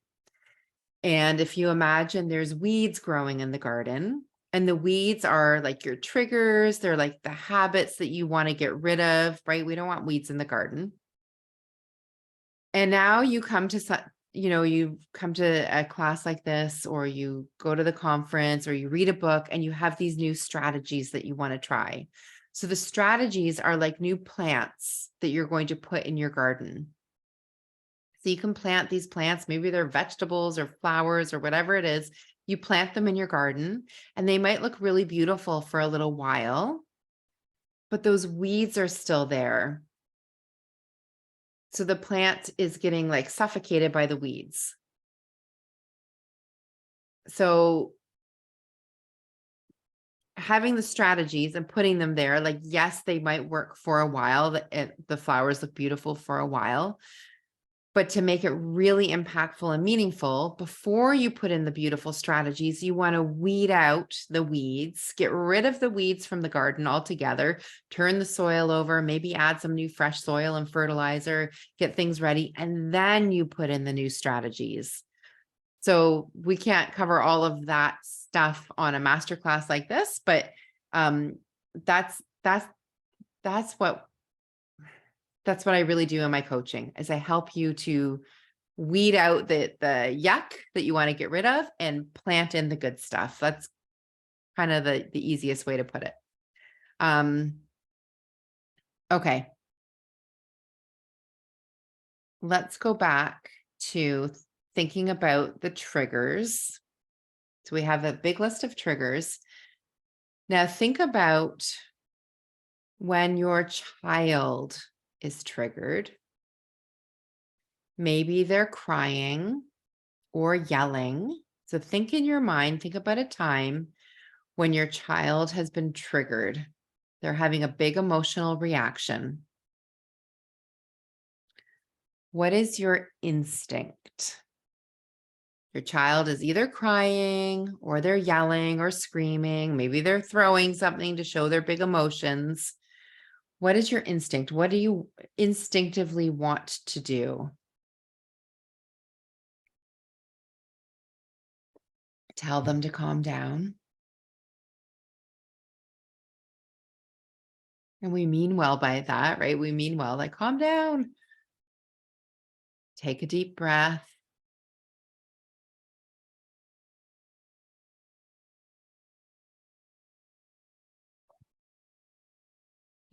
And if you imagine there's weeds growing in the garden, and the weeds are like your triggers, they're like the habits that you want to get rid of, right? We don't want weeds in the garden. And now you come to, you come to a class like this, or you go to the conference, or you read a book, and you have these new strategies that you want to try. So the strategies are like new plants that you're going to put in your garden. So you can plant these plants, maybe they're vegetables or flowers or whatever it is. You plant them in your garden, and they might look really beautiful for a little while, but those weeds are still there. So the plant is getting like suffocated by the weeds. So having the strategies and putting them there, like, yes, they might work for a while. The flowers look beautiful for a while, but to make it really impactful and meaningful, before you put in the beautiful strategies, you want to weed out the weeds, get rid of the weeds from the garden altogether, turn the soil over, maybe add some new fresh soil and fertilizer, get things ready, and then you put in the new strategies. So we can't cover all of that stuff on a masterclass like this, but that's what I really do in my coaching, is I help you to weed out the yuck that you want to get rid of and plant in the good stuff. That's kind of the easiest way to put it. Okay. Let's go back to thinking about the triggers. So we have a big list of triggers. Now think about when your child is triggered. Maybe they're crying or yelling. So think in your mind, think about a time when your child has been triggered. They're having a big emotional reaction. What is your instinct? Your child is either crying or they're yelling or screaming. Maybe they're throwing something to show their big emotions. What is your instinct? What do you instinctively want to do? Tell them to calm down. And we mean well by that, right? We mean well, like, calm down. Take a deep breath.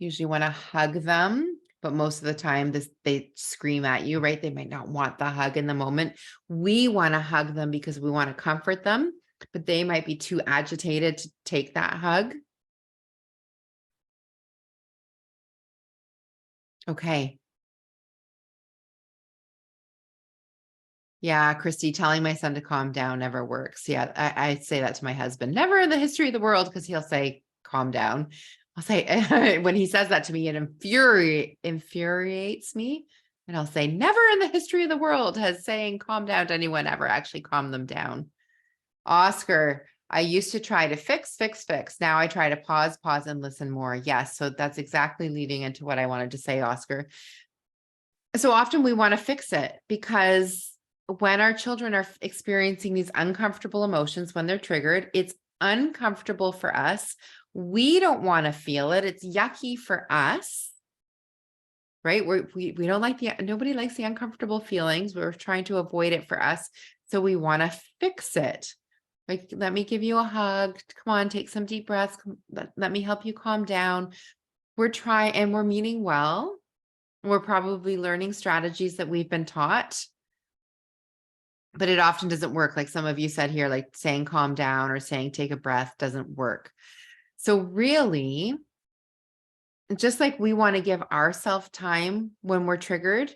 Usually want to hug them, but most of the time they scream at you, right? They might not want the hug in the moment. We want to hug them because we want to comfort them, but they might be too agitated to take that hug. Okay. Yeah, Christy, telling my son to calm down never works. Yeah, I say that to my husband. Never in the history of the world, because he'll say, calm down. I'll say, when he says that to me, it infuriates me. And I'll say, never in the history of the world has saying calm down to anyone ever actually calmed them down. Oscar, I used to try to fix. Now I try to pause, and listen more. Yes. So that's exactly leading into what I wanted to say, Oscar. So often we want to fix it, because when our children are experiencing these uncomfortable emotions, when they're triggered, it's uncomfortable for us. We don't want to feel it. It's yucky for us, right? We don't like nobody likes the uncomfortable feelings. We're trying to avoid it for us. So we want to fix it. Like, let me give you a hug. Come on, take some deep breaths. Let me help you calm down. We're trying, and we're meaning well. We're probably learning strategies that we've been taught, but it often doesn't work. Like some of you said here, like saying calm down or saying take a breath doesn't work. So really, just like we want to give ourselves time when we're triggered,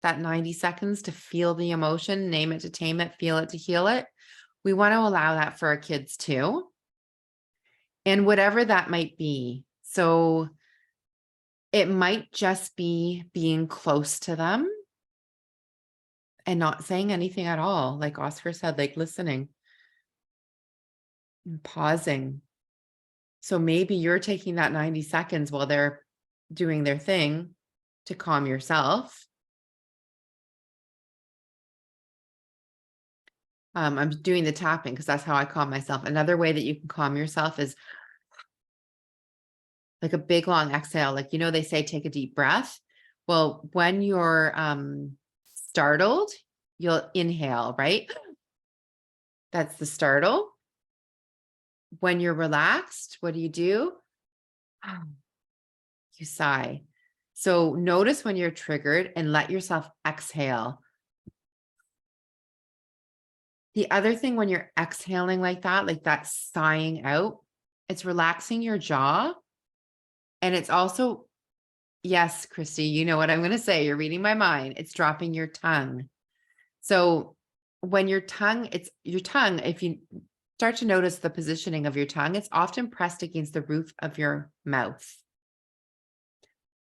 that 90 seconds to feel the emotion, name it to tame it, feel it to heal it, we want to allow that for our kids too. And whatever that might be. So it might just be being close to them and not saying anything at all. Like Oscar said, like listening and pausing. So maybe you're taking that 90 seconds while they're doing their thing to calm yourself. I'm doing the tapping because that's how I calm myself. Another way that you can calm yourself is like a big long exhale. Like, they say, take a deep breath. Well, when you're startled, you'll inhale, right? That's the startle. When you're relaxed, what do? You sigh. So notice when you're triggered and let yourself exhale. The other thing when you're exhaling like that sighing out, it's relaxing your jaw. And it's also, yes, Christy, you know what I'm going to say. You're reading my mind. It's dropping your tongue. So when it's your tongue, if you start to notice the positioning of your tongue, it's often pressed against the roof of your mouth.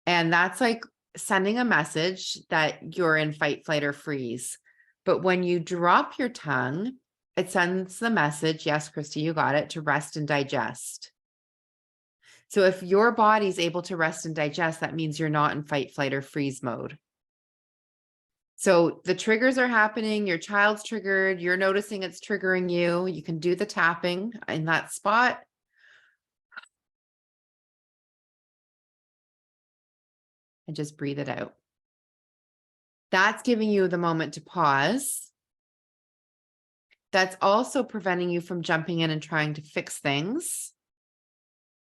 And that's like sending a message that you're in fight, flight, or freeze. But when you drop your tongue, it sends the message, yes, Christy, you got it, to rest and digest. So if your body's able to rest and digest, that means you're not in fight, flight, or freeze mode. So the triggers are happening, your child's triggered, you're noticing it's triggering you. You can do the tapping in that spot. And just breathe it out. That's giving you the moment to pause. That's also preventing you from jumping in and trying to fix things,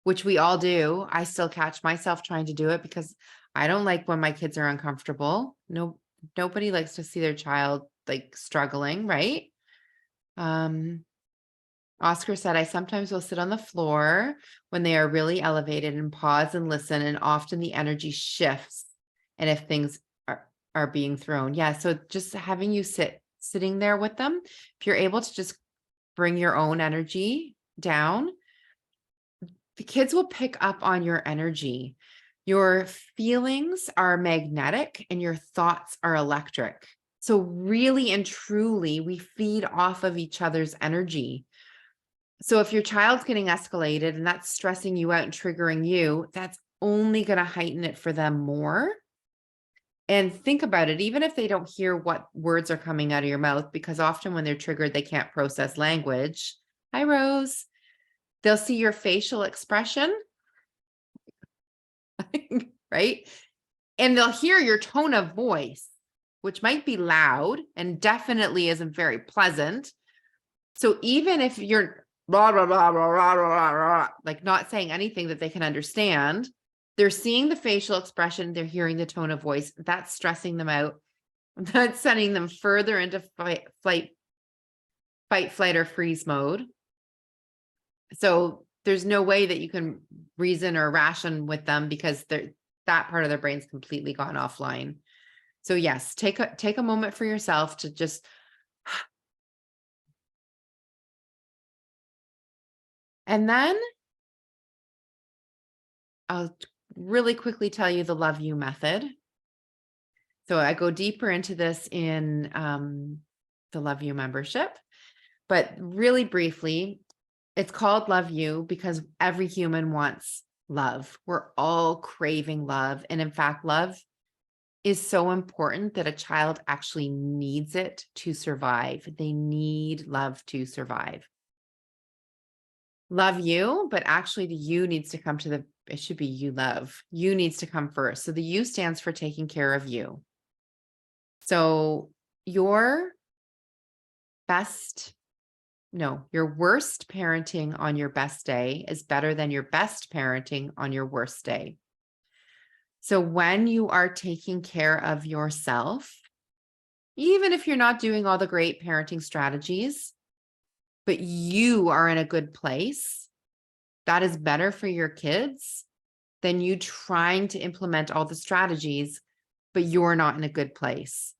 which we all do. I still catch myself trying to do it because I don't like when my kids are uncomfortable. Nobody likes to see their child like struggling, right? Oscar said, I sometimes will sit on the floor when they are really elevated and pause and listen, and often the energy shifts. And if things are being thrown. Yeah. So just having you sitting there with them, if you're able to just bring your own energy down, the kids will pick up on your energy. Your feelings are magnetic and your thoughts are electric. So really and truly, we feed off of each other's energy. So if your child's getting escalated and that's stressing you out and triggering you, that's only going to heighten it for them more. And think about it, even if they don't hear what words are coming out of your mouth, because often when they're triggered, they can't process language. Hi, Rose. They'll see your facial expression, right? And they'll hear your tone of voice, which might be loud and definitely isn't very pleasant. So even if you're blah, blah, blah, blah, blah, blah, blah, like not saying anything that they can understand, they're seeing the facial expression, they're hearing the tone of voice, that's stressing them out. That's sending them further into fight, flight, or freeze mode. So there's no way that you can reason or ration with them because that part of their brain's completely gone offline. So yes, take a moment for yourself to just and then I'll really quickly tell you the love you method. So I go deeper into this in the Love You membership, but really briefly, it's called Love You because every human wants love. We're all craving love. And in fact, love is so important that a child actually needs it to survive. They need love to survive. Love you, but actually the you needs to come to it should be you love. You needs to come first. So the you stands for taking care of you. So your worst parenting on your best day is better than your best parenting on your worst day. So when you are taking care of yourself, even if you're not doing all the great parenting strategies, but you are in a good place, that is better for your kids than you trying to implement all the strategies, but you're not in a good place.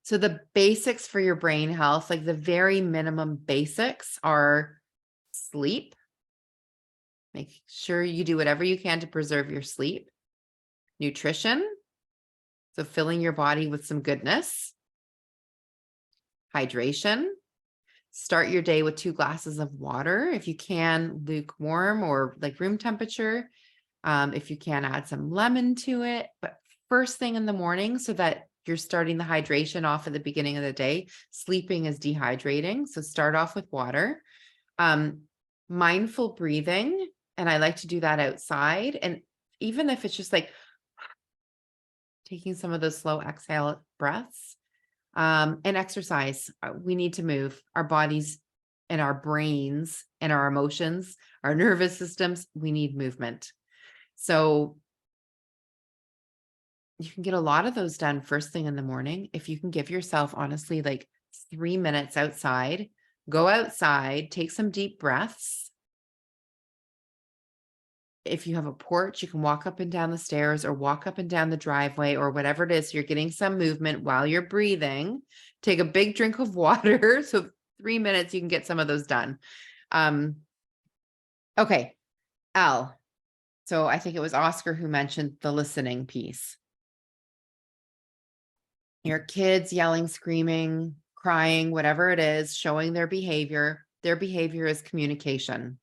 So the basics for your brain health, like the very minimum basics, are sleep. Make sure you do whatever you can to preserve your sleep. Nutrition, so filling your body with some goodness. Hydration, start your day with 2 glasses of water. If you can, lukewarm or like room temperature. If you can, add some lemon to it, but first thing in the morning so that you're starting the hydration off at the beginning of the day. Sleeping is dehydrating. So start off with water. Mindful breathing. And I like to do that outside. And even if it's just like taking some of those slow exhale breaths, and exercise. We need to move our bodies and our brains and our emotions, our nervous systems. We need movement. So you can get a lot of those done first thing in the morning. If you can give yourself, honestly, like 3 minutes outside, go outside, take some deep breaths. If you have a porch, you can walk up and down the stairs or walk up and down the driveway or whatever it is. You're getting some movement while you're breathing. Take a big drink of water. So 3 minutes, you can get some of those done. Okay, Al. So I think it was Oscar who mentioned the listening piece. Your kids yelling, screaming, crying, whatever it is, showing their behavior. Their behavior is communication.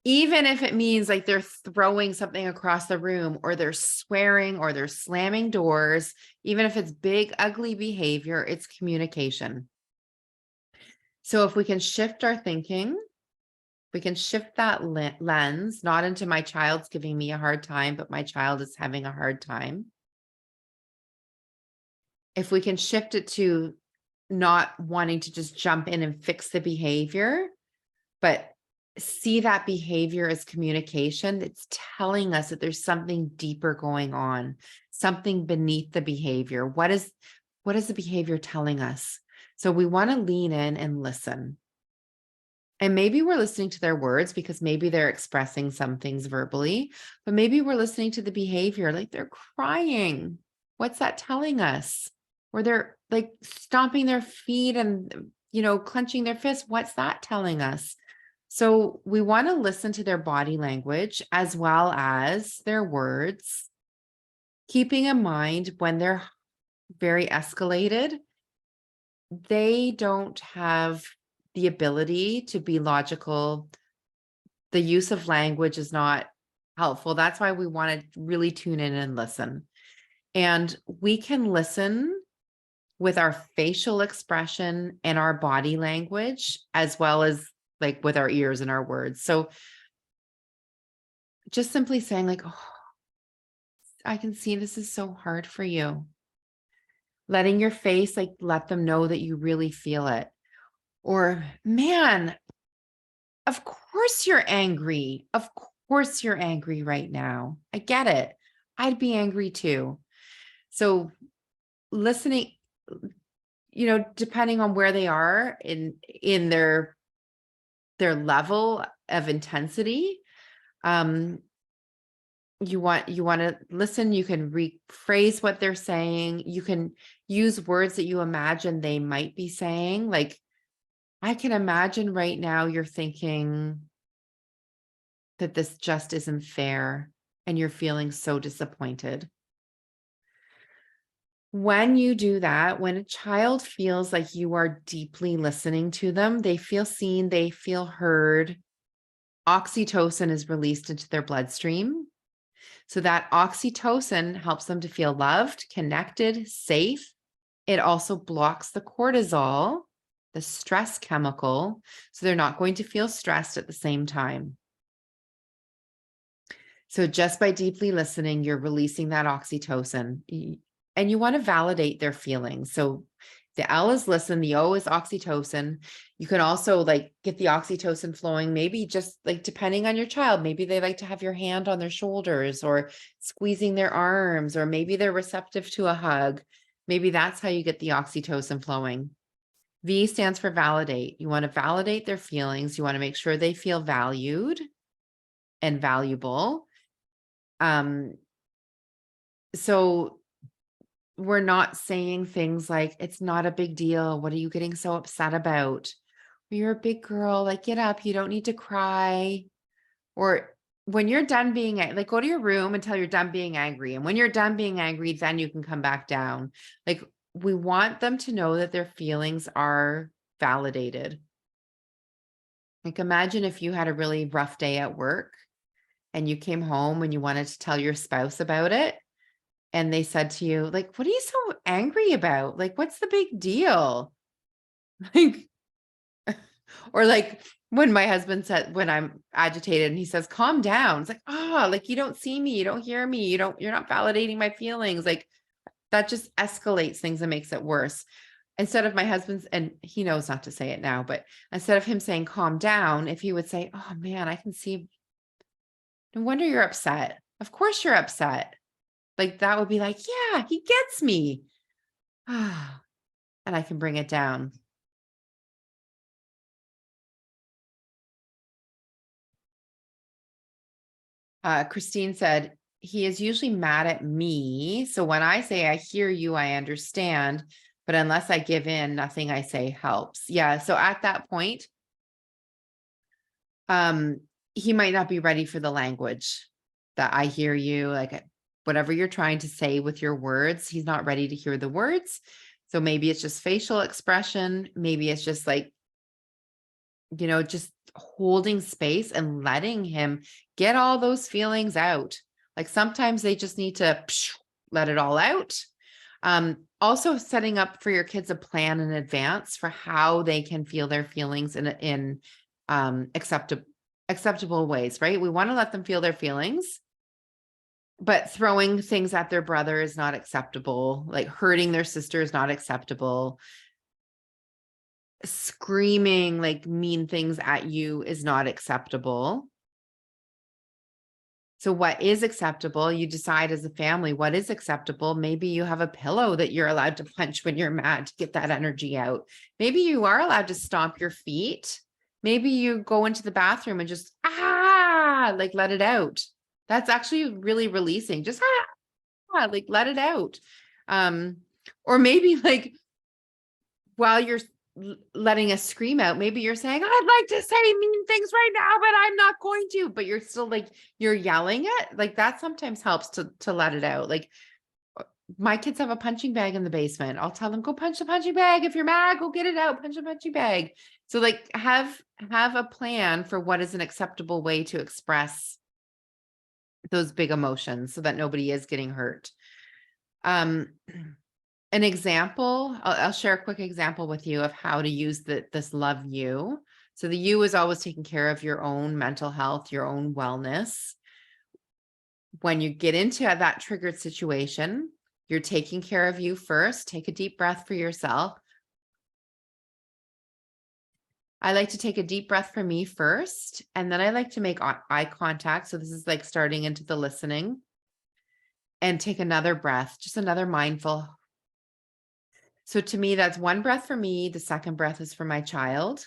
Even if it means like they're throwing something across the room or they're swearing or they're slamming doors, even if it's big, ugly behavior, it's communication. So if we can shift our thinking, we can shift that lens, not into my child's giving me a hard time, but my child is having a hard time. If we can shift it to not wanting to just jump in and fix the behavior, but see that behavior as communication, it's telling us that there's something deeper going on, something beneath the behavior. What is the behavior telling us? So we want to lean in and listen. And maybe we're listening to their words because maybe they're expressing some things verbally, but maybe we're listening to the behavior, like they're crying. What's that telling us? Or they're like stomping their feet and, clenching their fists. What's that telling us? So we want to listen to their body language as well as their words, keeping in mind when they're very escalated, they don't have the ability to be logical. The use of language is not helpful. That's why we want to really tune in and listen. And we can listen with our facial expression and our body language, as well as like with our ears and our words. So just simply saying like, oh, I can see this is so hard for you. Letting your face, like, let them know that you really feel it. Or, man, of course you're angry. Of course you're angry right now. I get it. I'd be angry too. So listening, depending on where they are in their level of intensity, you want to listen. You can rephrase what they're saying. You can use words that you imagine they might be saying. Like, I can imagine right now you're thinking that this just isn't fair and you're feeling so disappointed. When you do that, when a child feels like you are deeply listening to them, they feel seen, they feel heard, oxytocin is released into their bloodstream. So that oxytocin helps them to feel loved, connected, safe. It also blocks the cortisol, the stress chemical, so they're not going to feel stressed at the same time. So just by deeply listening, you're releasing that oxytocin. And you want to validate their feelings. So the L is listen, the O is oxytocin. You can also like get the oxytocin flowing, maybe just like depending on your child, maybe they like to have your hand on their shoulders or squeezing their arms, or maybe they're receptive to a hug. Maybe that's how you get the oxytocin flowing. V stands for validate. You want to validate their feelings. You want to make sure they feel valued and valuable. So we're not saying things like, it's not a big deal. What are you getting so upset about? You're a big girl, like, get up. You don't need to cry. Or when you're done being like, go to your room until you're done being angry. And when you're done being angry, then you can come back down. Like, we want them to know that their feelings are validated. Like, imagine if you had a really rough day at work and you came home and you wanted to tell your spouse about it. and they said to you, like, what are you so angry about? Like, what's the big deal? Like, or like when my husband said, when I'm agitated and he says, calm down. It's like, like you don't see me, you don't hear me, you're not validating my feelings. Like that just escalates things and makes it worse. Instead of my husband's, and he knows not to say it now, but instead of him saying, calm down, if he would say, oh man, I can see, no wonder you're upset. Of course you're upset. Like that would be like, yeah, he gets me. And I can bring it down. Christine said, he is usually mad at me. So when I say, I hear you, I understand, but unless I give in, nothing I say helps. Yeah. So at that point, he might not be ready for the language that I hear you, like whatever you're trying to say with your words, he's not ready to hear the words. So maybe it's just facial expression. Maybe it's just like, just holding space and letting him get all those feelings out. Like sometimes they just need to let it all out. Also setting up for your kids a plan in advance for how they can feel their feelings in acceptable ways, right? We want to let them feel their feelings, but throwing things at their brother is not acceptable. Like hurting their sister is not acceptable. Screaming like mean things at you is not acceptable. So what is acceptable? You decide as a family what is acceptable. Maybe you have a pillow that you're allowed to punch when you're mad to get that energy out. Maybe you are allowed to stomp your feet. Maybe you go into the bathroom and just like let it out. That's actually really releasing. Just like let it out. Or maybe like while you're letting us scream out, maybe you're saying, I'd like to say mean things right now, but I'm not going to, but you're still like, you're yelling it. Like that sometimes helps to let it out. Like my kids have a punching bag in the basement. I'll tell them, go punch the punching bag. If you're mad, go get it out, punch the punching bag. So like have a plan for what is an acceptable way to express those big emotions so that nobody is getting hurt. An example, I'll share a quick example with you of how to use this love you. So the you is always taking care of your own mental health, your own wellness. When you get into that triggered situation, you're taking care of you first. Take a deep breath for yourself. I like to take a deep breath for me first, and then I like to make eye contact. So this is like starting into the listening, and take another breath, just another mindful. So to me, that's one breath for me. The second breath is for my child.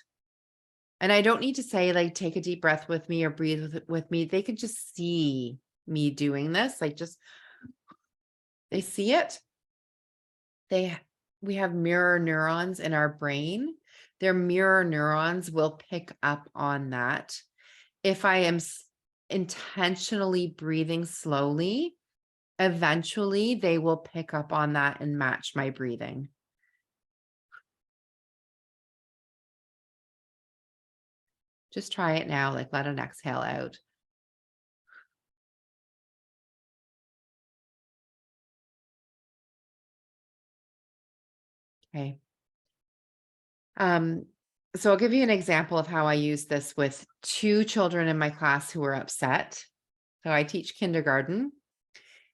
And I don't need to say like, take a deep breath with me or breathe with me. They can just see me doing this. Like just, they see it. We have mirror neurons in our brain. Their mirror neurons will pick up on that. If I am intentionally breathing slowly, eventually they will pick up on that and match my breathing. Just try it now, like let an exhale out. Okay. So I'll give you an example of how I use this with two children in my class who were upset. So I teach kindergarten,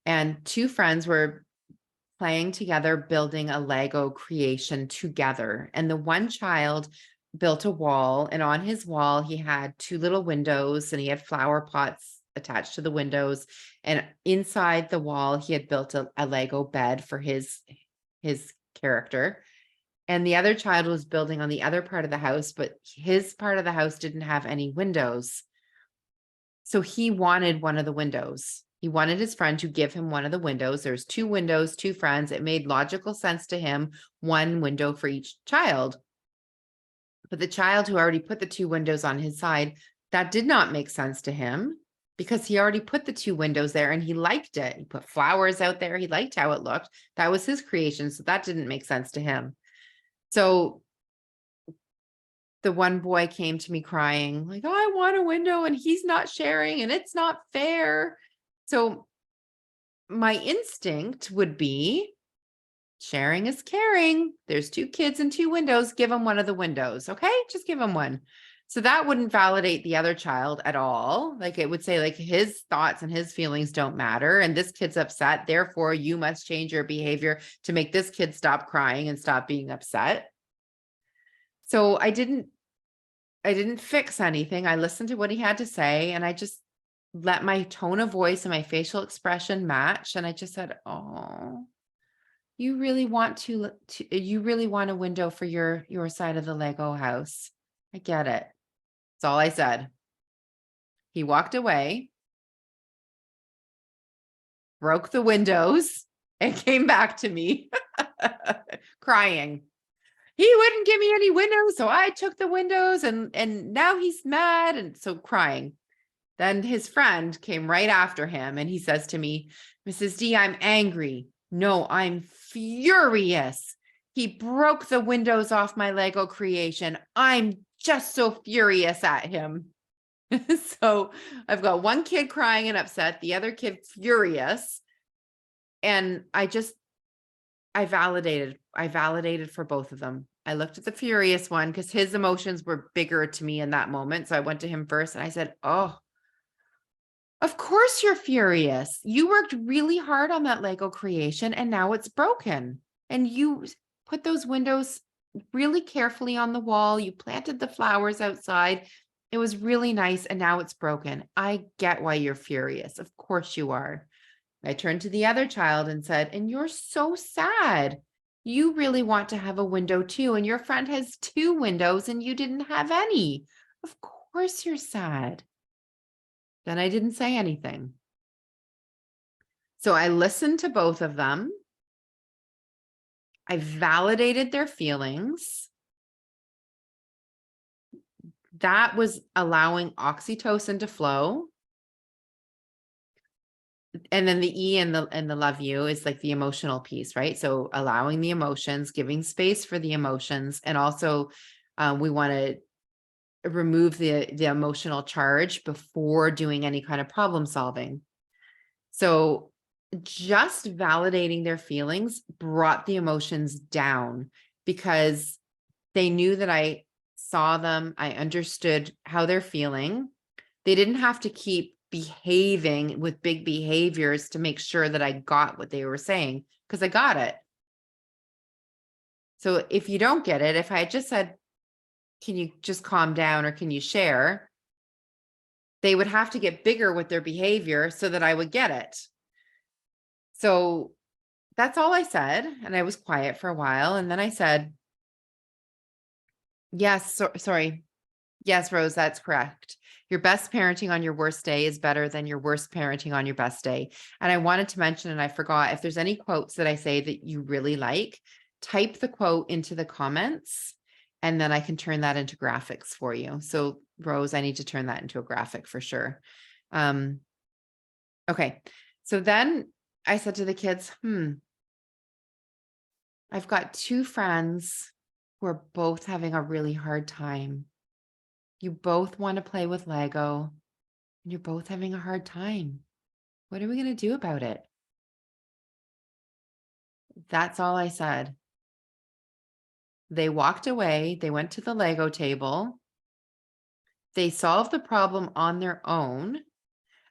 and two friends were playing together, building a Lego creation together. And the one child built a wall, and on his wall, he had two little windows and he had flower pots attached to the windows. And inside the wall, he had built a Lego bed for his character. And the other child was building on the other part of the house, but his part of the house didn't have any windows. So he wanted one of the windows. He wanted his friend to give him one of the windows. There's two windows, two friends. It made logical sense to him, one window for each child. But the child who already put the two windows on his side, that did not make sense to him because he already put the two windows there and he liked it. He put flowers out there. He liked how it looked. That was his creation. So that didn't make sense to him. So the one boy came to me crying, like, oh, I want a window and he's not sharing and it's not fair. So my instinct would be sharing is caring. There's 2 kids and 2 windows. Give them one of the windows. Okay. Just give them one. So that wouldn't validate the other child at all. Like it would say like his thoughts and his feelings don't matter. And this kid's upset. Therefore, you must change your behavior to make this kid stop crying and stop being upset. So I didn't fix anything. I listened to what he had to say and I just let my tone of voice and my facial expression match. And I just said, oh, you really want you really want a window for your side of the Lego house. I get it. That's all I said. He walked away, broke the windows, and came back to me crying. He wouldn't give me any windows, so I took the windows and now he's mad and so crying. Then his friend came right after him and he says to me, Mrs. D, I'm angry. No, I'm furious. He broke the windows off my Lego creation. I'm just so furious at him. So I've got one kid crying and upset, the other kid furious. And I validated for both of them. I looked at the furious one because his emotions were bigger to me in that moment. So I went to him first and I said, oh, of course you're furious. You worked really hard on that Lego creation and now it's broken. And you put those windows really carefully on the wall. You planted the flowers outside. It was really nice and now it's broken. I get why you're furious. Of course you are. I turned to the other child and said, and you're so sad. You really want to have a window too. And your friend has 2 windows and you didn't have any. Of course you're sad. Then I didn't say anything. So I listened to both of them. I validated their feelings. That was allowing oxytocin to flow. And then the E and the love you is like the emotional piece, right? So allowing the emotions, giving space for the emotions. And also we want to remove the emotional charge before doing any kind of problem solving. So just validating their feelings brought the emotions down because they knew that I saw them. I understood how they're feeling. They didn't have to keep behaving with big behaviors to make sure that I got what they were saying because I got it. So if you don't get it, if I had just said, can you just calm down or can you share? They would have to get bigger with their behavior so that I would get it. So that's all I said. And I was quiet for a while. And then I said, yes, sorry. Yes, Rose, that's correct. Your best parenting on your worst day is better than your worst parenting on your best day. And I wanted to mention, and I forgot, if there's any quotes that I say that you really like, type the quote into the comments, and then I can turn that into graphics for you. So Rose, I need to turn that into a graphic for sure. Okay. So then I said to the kids, I've got 2 friends who are both having a really hard time. You both want to play with Lego and you're both having a hard time. What are we going to do about it? That's all I said. They walked away. They went to the Lego table. They solved the problem on their own.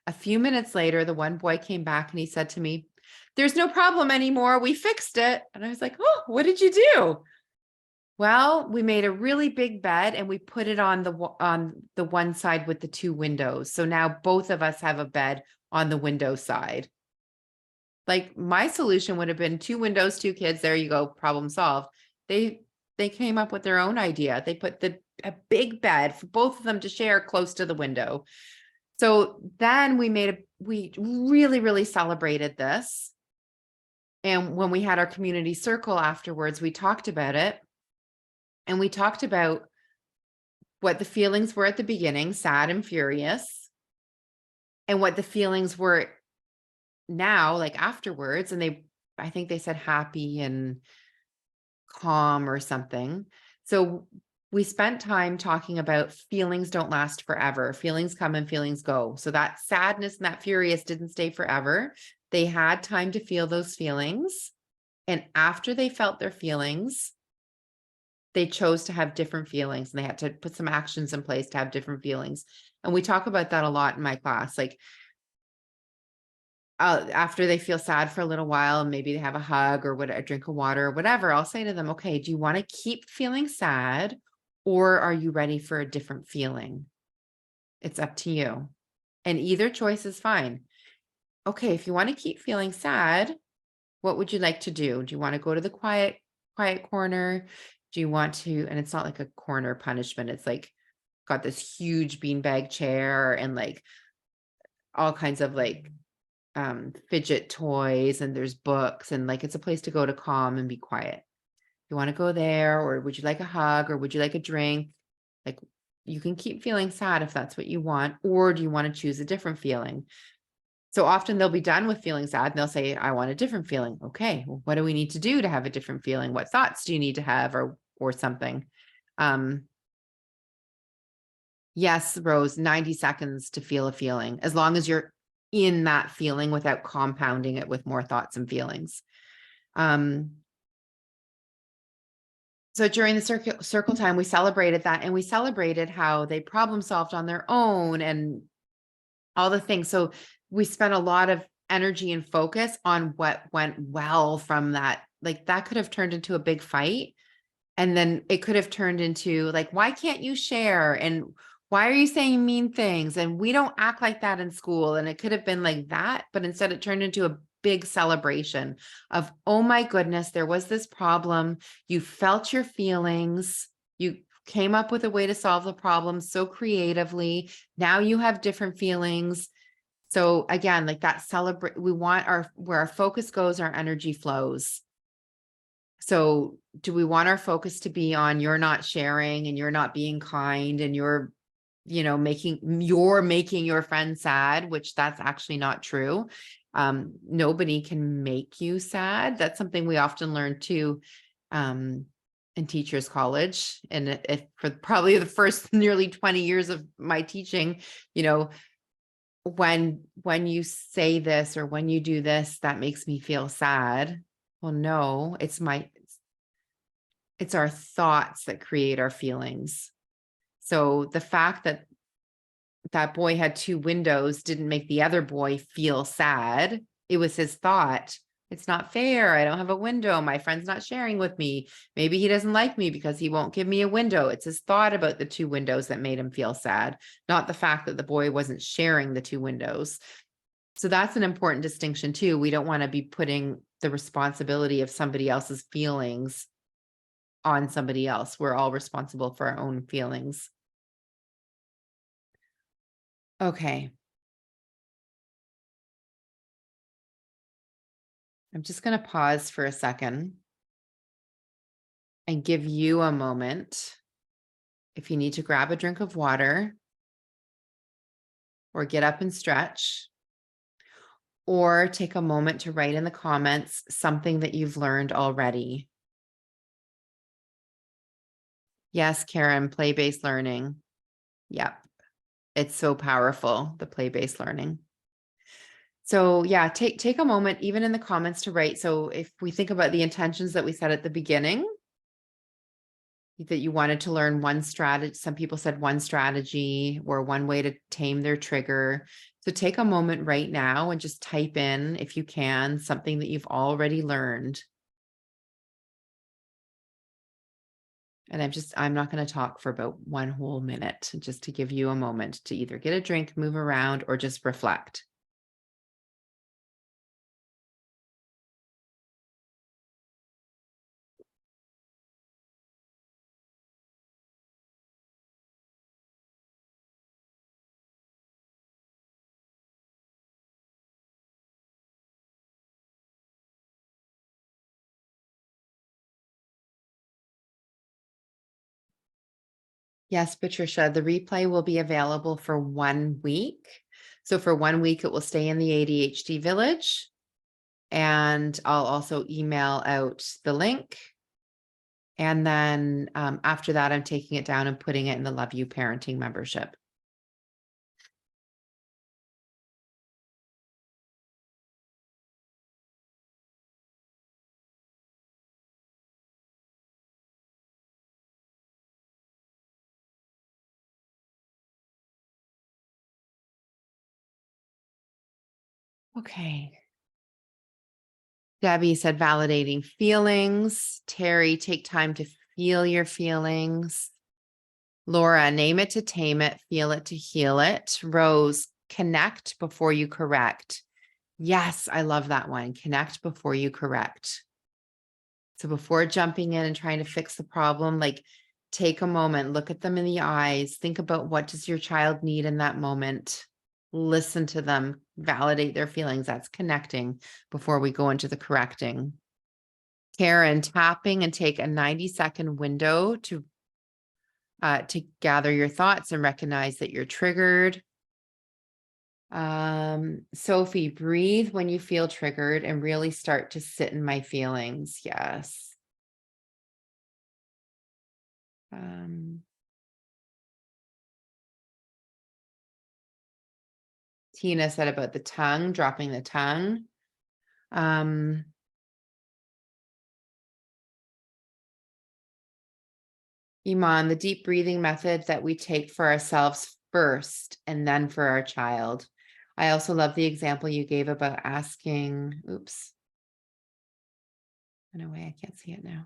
A few minutes later, the one boy came back and he said to me, there's no problem anymore. We fixed it. And I was like, oh, what did you do? Well, we made a really big bed and we put it on the one side with the 2 windows. So now both of us have a bed on the window side. Like my solution would have been 2 windows, 2 kids. There you go. Problem solved. They came up with their own idea. They put a big bed for both of them to share close to the window. So then we really, really celebrated this. And when we had our community circle afterwards, we talked about it. And we talked about what the feelings were at the beginning, sad and furious, and what the feelings were now, like afterwards. And I think they said happy and calm or something. So we spent time talking about feelings don't last forever. Feelings come and feelings go. So that sadness and that furious didn't stay forever. They had time to feel those feelings. And after they felt their feelings, they chose to have different feelings, and they had to put some actions in place to have different feelings. And we talk about that a lot in my class. Like, after they feel sad for a little while, maybe they have a hug or a drink of water or whatever, I'll say to them, okay, do you want to keep feeling sad, or are you ready for a different feeling? It's up to you. And either choice is fine. Okay, if you want to keep feeling sad, what would you like to do? Do you want to go to the quiet corner? Do you want to, and it's not like a corner punishment. It's like got this huge beanbag chair and like all kinds of like fidget toys, and there's books, and like it's a place to go to calm and be quiet. You want to go there, or would you like a hug, or would you like a drink? Like, you can keep feeling sad if that's what you want, or do you want to choose a different feeling? So often they'll be done with feeling sad and they'll say, I want a different feeling. Okay, well, what do we need to do to have a different feeling? What thoughts do you need to have, or something? Yes, Rose, 90 seconds to feel a feeling, as long as you're in that feeling without compounding it with more thoughts and feelings. So during the circle time, we celebrated that, and we celebrated how they problem solved on their own and all the things. So we spent a lot of energy and focus on what went well from that. Like, that could have turned into a big fight. And then it could have turned into like, why can't you share? And why are you saying mean things? And we don't act like that in school. And it could have been like that, but instead it turned into a big celebration of, oh my goodness, there was this problem. You felt your feelings. You came up with a way to solve the problem so creatively. Now you have different feelings. So again, like that we want where our focus goes, our energy flows. So do we want our focus to be on you're not sharing and you're not being kind and you're making your friend sad, which that's actually not true. Nobody can make you sad. That's something we often learn too in teachers college. And if for probably the first nearly 20 years of my teaching, when you say this or when you do this, that makes me feel sad. Well, no, it's our thoughts that create our feelings. So the fact that that boy had two windows didn't make the other boy feel sad. It was his thought. It's not fair. I don't have a window. My friend's not sharing with me. Maybe he doesn't like me because he won't give me a window. It's his thought about the two windows that made him feel sad, not the fact that the boy wasn't sharing the two windows. So that's an important distinction too. We don't want to be putting the responsibility of somebody else's feelings on somebody else. We're all responsible for our own feelings. Okay. I'm just going to pause for a second and give you a moment. If you need to grab a drink of water or get up and stretch, or take a moment to write in the comments something that you've learned already. Yes, Karen, play-based learning. Yep. It's so powerful, the play-based learning. So yeah, take a moment, even in the comments, to write. So if we think about the intentions that we said at the beginning, that you wanted to learn one strategy, some people said one strategy or one way to tame their trigger. So take a moment right now and just type in, if you can, something that you've already learned. And I'm not going to talk for about 1 whole minute, just to give you a moment to either get a drink, move around, or just reflect. Yes, Patricia, the replay will be available for 1 week. So for 1 week, it will stay in the ADHD Village. And I'll also email out the link. And then after that, I'm taking it down and putting it in the Love You Parenting membership. Okay. Debbie said validating feelings. Terry, take time to feel your feelings. Laura, name it to tame it, feel it to heal it. Rose, connect before you correct. Yes, I love that one. Connect before you correct. So before jumping in and trying to fix the problem, like take a moment, look at them in the eyes, think about what does your child need in that moment. Listen to them, validate their feelings. That's connecting before we go into the correcting. Karen, tapping and take a 90-second window to gather your thoughts and recognize that you're triggered. Sophie, breathe when you feel triggered and really start to sit in my feelings. Yes. Tina said about the tongue, dropping the tongue. Iman, the deep breathing method that we take for ourselves first and then for our child. I also love the example you gave about asking, oops. In a way, I can't see it now.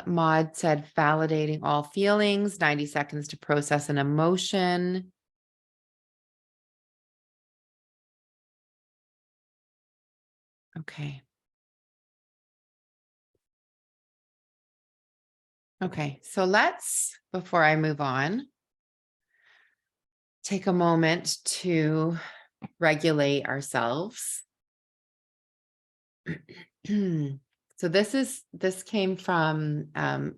Maud said validating all feelings, 90 seconds to process an emotion. Okay. Okay, so let's, before I move on, take a moment to regulate ourselves. So this came from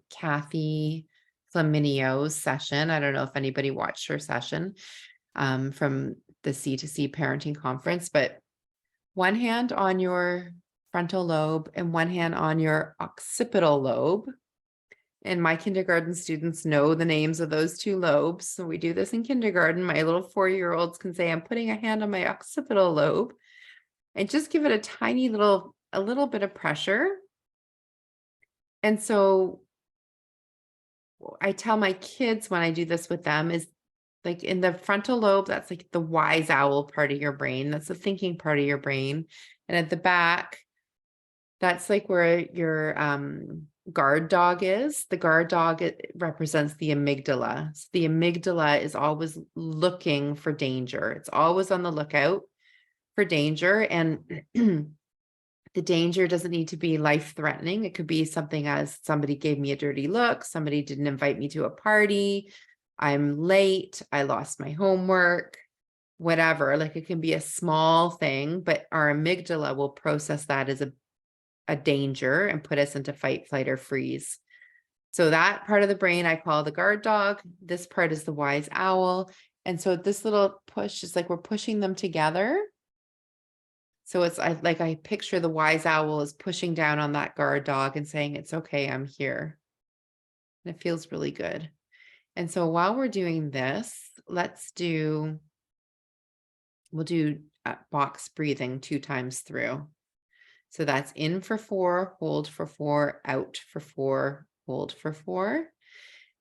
Kathy Flaminio's session. I don't know if anybody watched her session from the C2C parenting conference, but one hand on your frontal lobe and one hand on your occipital lobe. And my kindergarten students know the names of those two lobes. So we do this in kindergarten. My little 4-year-olds can say, I'm putting a hand on my occipital lobe, and just give it a tiny little, a little bit of pressure. And so I tell my kids when I do this with them is like in the frontal lobe, that's like the wise owl part of your brain. That's the thinking part of your brain. And at the back, that's like where your guard dog is. The guard dog, it represents the amygdala. So the amygdala is always looking for danger. It's always on the lookout for danger. And the danger doesn't need to be life-threatening. It could be something as somebody gave me a dirty look, somebody didn't invite me to a party, I'm late, I lost my homework, whatever. Like it can be a small thing, but our amygdala will process that as a danger and put us into fight, flight, or freeze. So that part of the brain I call the guard dog. This part is the wise owl. And so this little push is like we're pushing them together. So it's like I picture the wise owl is pushing down on that guard dog and saying, it's okay, I'm here. And it feels really good. And so while we're doing this, we'll do box breathing 2 times through. So that's in for 4, hold for 4, out for 4, hold for 4.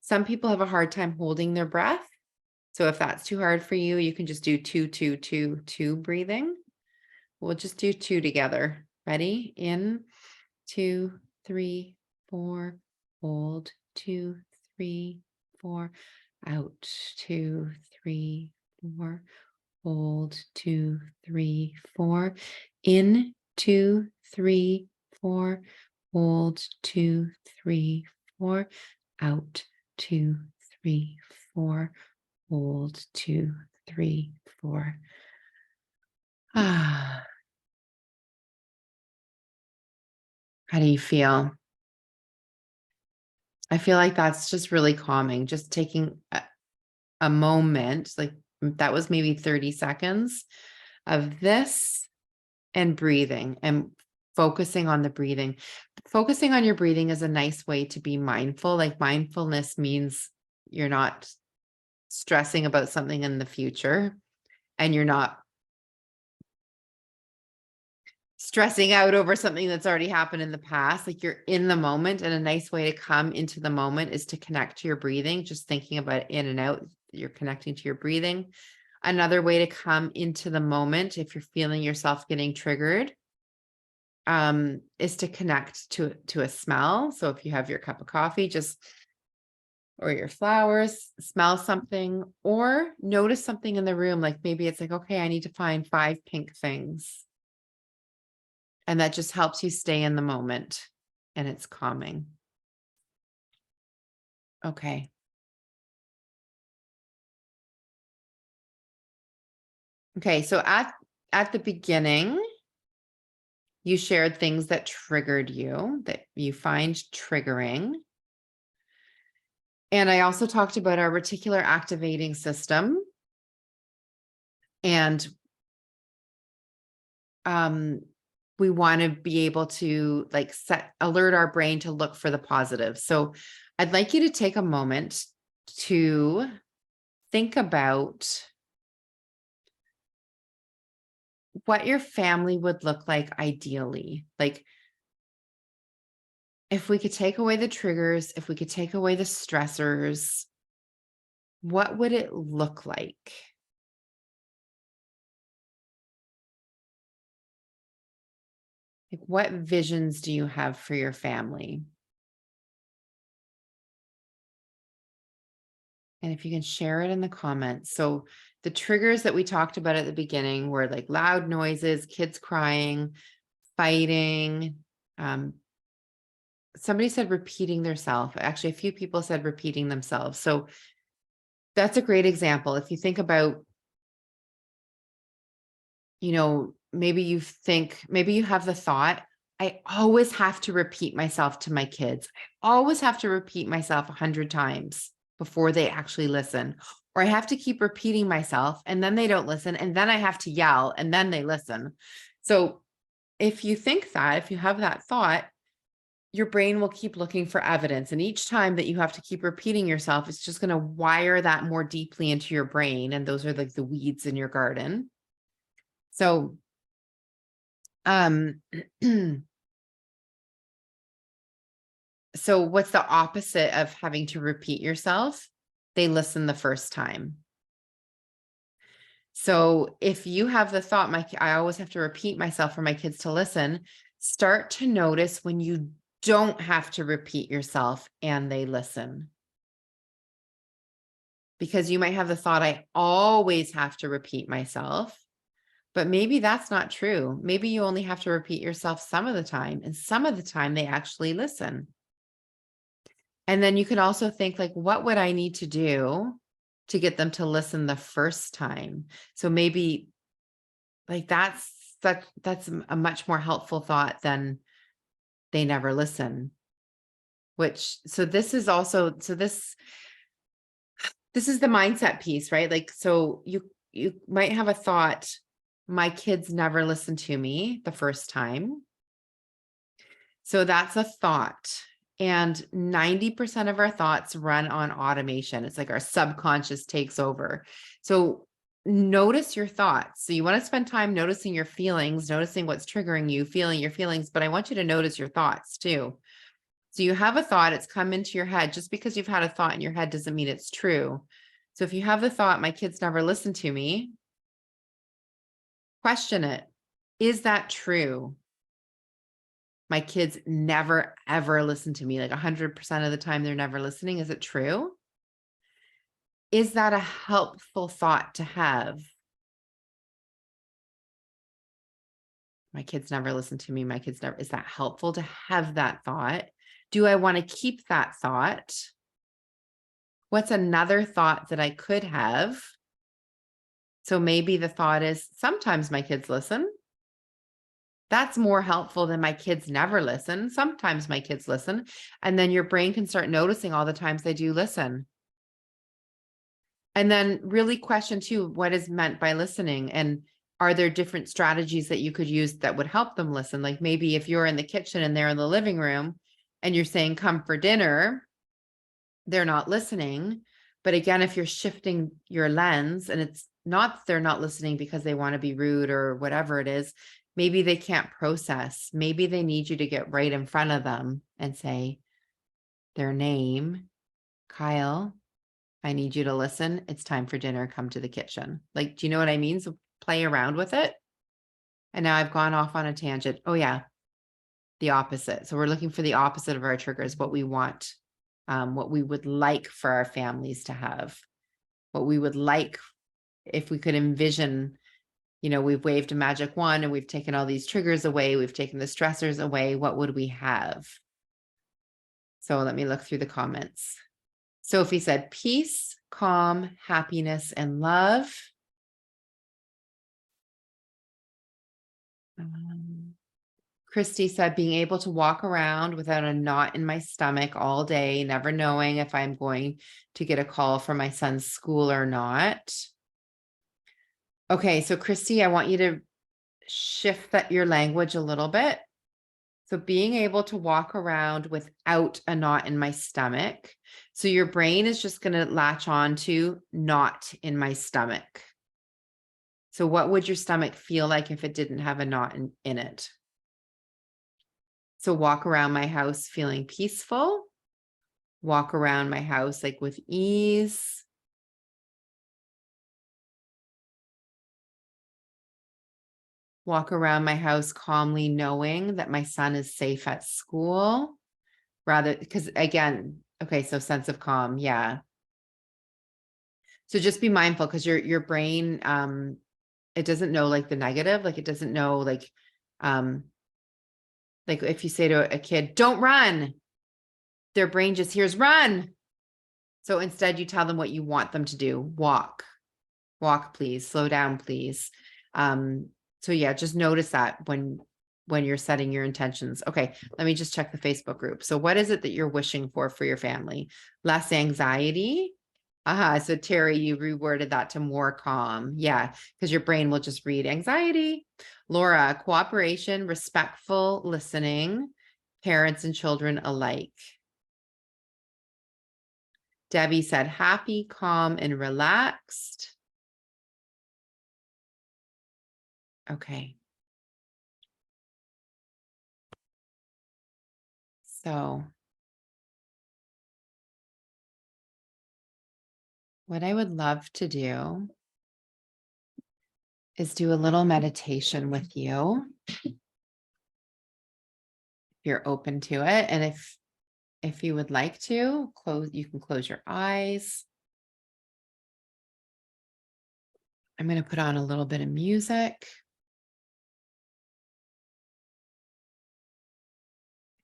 Some people have a hard time holding their breath. So if that's too hard for you, you can just do 2, 2, 2, 2 breathing. We'll just do 2 together. Ready? In, 2, 3, 4, hold, 2, 3, 4, out, 2, 3, 4, hold, 2, 3, 4, in, 2, 3, 4, hold, 2, 3, 4, out, 2, 3, 4, hold, 2, 3, 4. Ah. How do you feel? I feel like that's just really calming. Just taking a moment, like that was maybe 30 seconds of this and breathing and focusing on the breathing. Focusing on your breathing is a nice way to be mindful. Like mindfulness means you're not stressing about something in the future and you're not stressing out over something that's already happened in the past. Like you're in the moment, and a nice way to come into the moment is to connect to your breathing, just thinking about in and out. you're connecting to your breathing. Another way to come into the moment, if you're feeling yourself getting triggered, is to connect to a smell. So if you have your cup of coffee, or your flowers, smell something, or notice something in the room. Like maybe it's like, okay, I need to find 5 pink things. And that just helps you stay in the moment, and it's calming. Okay. Okay. So at the beginning, you shared things that triggered you, that you find triggering. And I also talked about our reticular activating system. And we want to be able to like alert our brain to look for the positive. So I'd like you to take a moment to think about what your family would look like ideally. Like if we could take away the triggers, if we could take away the stressors, what would it look like? Like what visions do you have for your family? And if you can share it in the comments. So the triggers that we talked about at the beginning were like loud noises, kids crying, fighting. Somebody said repeating themselves. Actually, a few people said repeating themselves. So that's a great example. If you think about, maybe you have the thought, I always have to repeat myself to my kids. I always have to repeat myself 100 times before they actually listen. Or I have to keep repeating myself and then they don't listen. And then I have to yell and then they listen. So if you have that thought, your brain will keep looking for evidence. And each time that you have to keep repeating yourself, it's just going to wire that more deeply into your brain. And those are like the weeds in your garden. So, so what's the opposite of having to repeat yourself? They listen the first time. So if you have the thought, I always have to repeat myself for my kids to listen, start to notice when you don't have to repeat yourself and they listen. Because you might have the thought, I always have to repeat myself, but maybe that's not true. Maybe you only have to repeat yourself some of the time, and some of the time they actually listen. And then you can also think like, what would I need to do to get them to listen the first time? So maybe like that's a much more helpful thought than they never listen. This is the mindset piece, right? Like, so you might have a thought, my kids never listen to me the first time. So that's a thought. And 90% of our thoughts run on automation. It's like our subconscious takes over. So notice your thoughts. So you want to spend time noticing your feelings, noticing what's triggering you, feeling your feelings, but I want you to notice your thoughts too. So you have a thought, it's come into your head. Just because you've had a thought in your head doesn't mean it's true. So if you have the thought, my kids never listen to me, question it. Is that true? My kids never, ever listen to me. Like 100% of the time they're never listening. Is it true? Is that a helpful thought to have? My kids never listen to me. Is that helpful to have that thought? Do I want to keep that thought? What's another thought that I could have? So maybe the thought is sometimes my kids listen. That's more helpful than my kids never listen. Sometimes my kids listen. And then your brain can start noticing all the times they do listen. And then really question too, what is meant by listening? And are there different strategies that you could use that would help them listen? Like maybe if you're in the kitchen and they're in the living room and you're saying, come for dinner, they're not listening. But again, if you're shifting your lens and it's not that they're not listening because they want to be rude or whatever it is, maybe they can't process. Maybe they need you to get right in front of them and say their name, Kyle, I need you to listen. It's time for dinner. Come to the kitchen. Like, do you know what I mean? So play around with it. And now I've gone off on a tangent. Oh yeah, the opposite. So we're looking for the opposite of our triggers, what we want, what we would like for our families to have, what we would like if we could envision, we've waved a magic wand and we've taken all these triggers away. We've taken the stressors away. What would we have? So let me look through the comments. Sophie said, peace, calm, happiness, and love. Christy said, being able to walk around without a knot in my stomach all day, never knowing if I'm going to get a call from my son's school or not. Okay, so Christy, I want you to shift your language a little bit. So being able to walk around without a knot in my stomach. So your brain is just going to latch on to knot in my stomach. So what would your stomach feel like if it didn't have a knot in it? So walk around my house feeling peaceful. Walk around my house like with ease. Walk around my house calmly knowing that my son is safe at school. Rather, because again, okay, so sense of calm, yeah. So just be mindful because your brain, it doesn't know like the negative, like it doesn't know like if you say to a kid, don't run, their brain just hears run. So instead you tell them what you want them to do. Walk, please, slow down, please. So yeah, just notice that when you're setting your intentions. Okay, let me just check the Facebook group. So what is it that you're wishing for your family? Less anxiety. So Terry, you reworded that to more calm. Yeah, because your brain will just read anxiety. Laura, cooperation, respectful listening, parents and children alike. Debbie said happy, calm, and relaxed. Okay. So what I would love to do is do a little meditation with you. If you're open to it. And if you would like to you can close your eyes. I'm going to put on a little bit of music.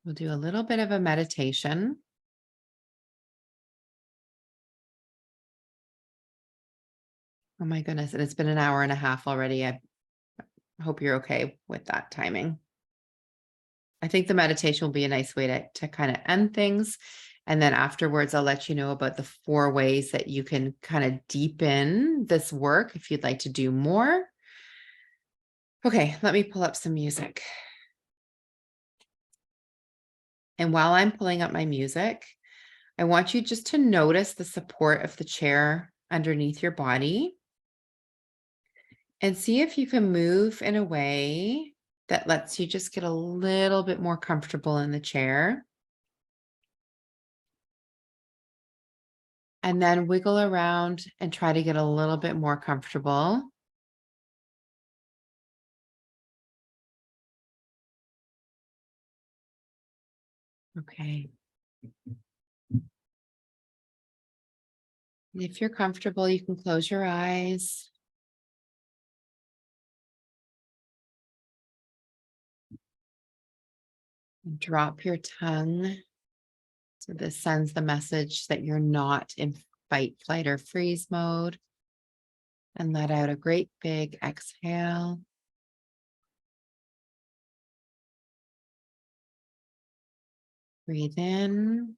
We'll do a little bit of a meditation. Oh my goodness. And it's been an hour and a half already. I hope you're okay with that timing. I think the meditation will be a nice way to kind of end things. And then afterwards, I'll let you know about the 4 ways that you can kind of deepen this work if you'd like to do more. Okay, let me pull up some music. And while I'm pulling up my music, I want you just to notice the support of the chair underneath your body and see if you can move in a way that lets you just get a little bit more comfortable in the chair. And then wiggle around and try to get a little bit more comfortable. Okay. If you're comfortable, you can close your eyes. And drop your tongue. So this sends the message that you're not in fight, flight, or freeze mode. And let out a great big exhale. Breathe in.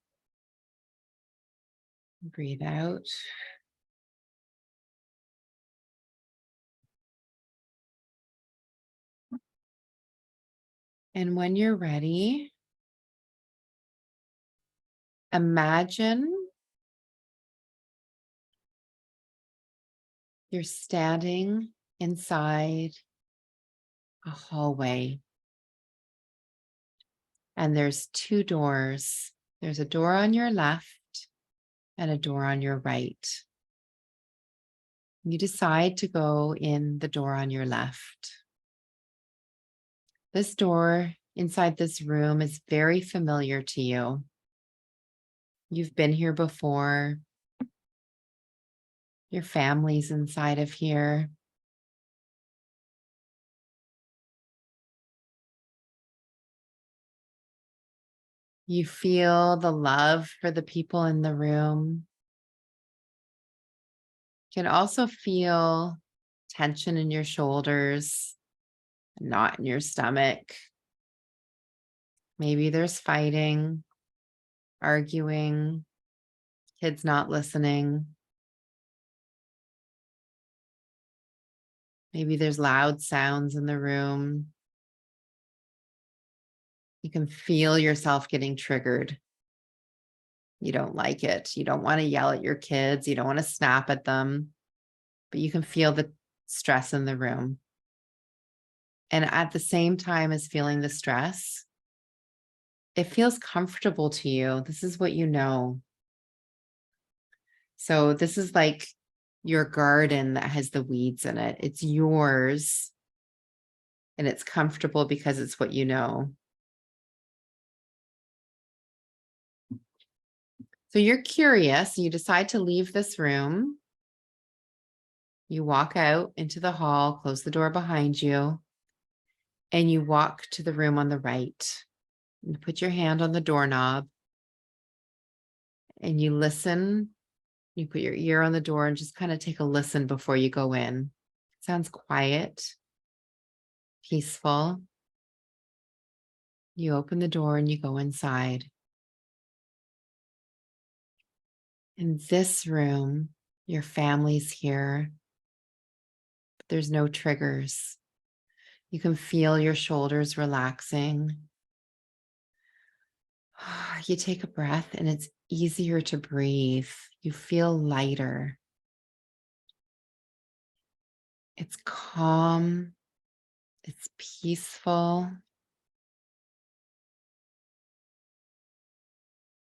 Breathe out. And when you're ready, imagine you're standing inside a hallway. And there's 2 doors. There's a door on your left and a door on your right. You decide to go in the door on your left. This door inside this room is very familiar to you. You've been here before. Your family's inside of here. You feel the love for the people in the room. You can also feel tension in your shoulders, a knot in your stomach. Maybe there's fighting, arguing, kids not listening. Maybe there's loud sounds in the room. You can feel yourself getting triggered. You don't like it. You don't want to yell at your kids. You don't want to snap at them, but you can feel the stress in the room. And at the same time as feeling the stress, it feels comfortable to you. This is what you know. So this is like your garden that has the weeds in it. It's yours and it's comfortable because it's what you know. So you're curious, you decide to leave this room. You walk out into the hall, close the door behind you, and you walk to the room on the right. You put your hand on the doorknob and you listen. You put your ear on the door and just kind of take a listen before you go in. It sounds quiet, peaceful. You open the door and you go inside. In this room, your family's here, but there's no triggers. You can feel your shoulders relaxing. You take a breath and it's easier to breathe. You feel lighter. It's calm. It's peaceful.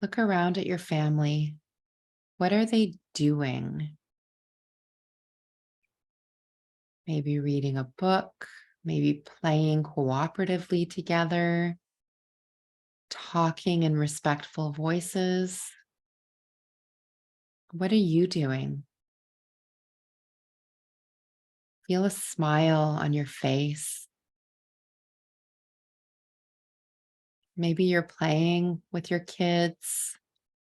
Look around at your family. What are they doing? Maybe reading a book, maybe playing cooperatively together, talking in respectful voices. What are you doing? Feel a smile on your face. Maybe you're playing with your kids.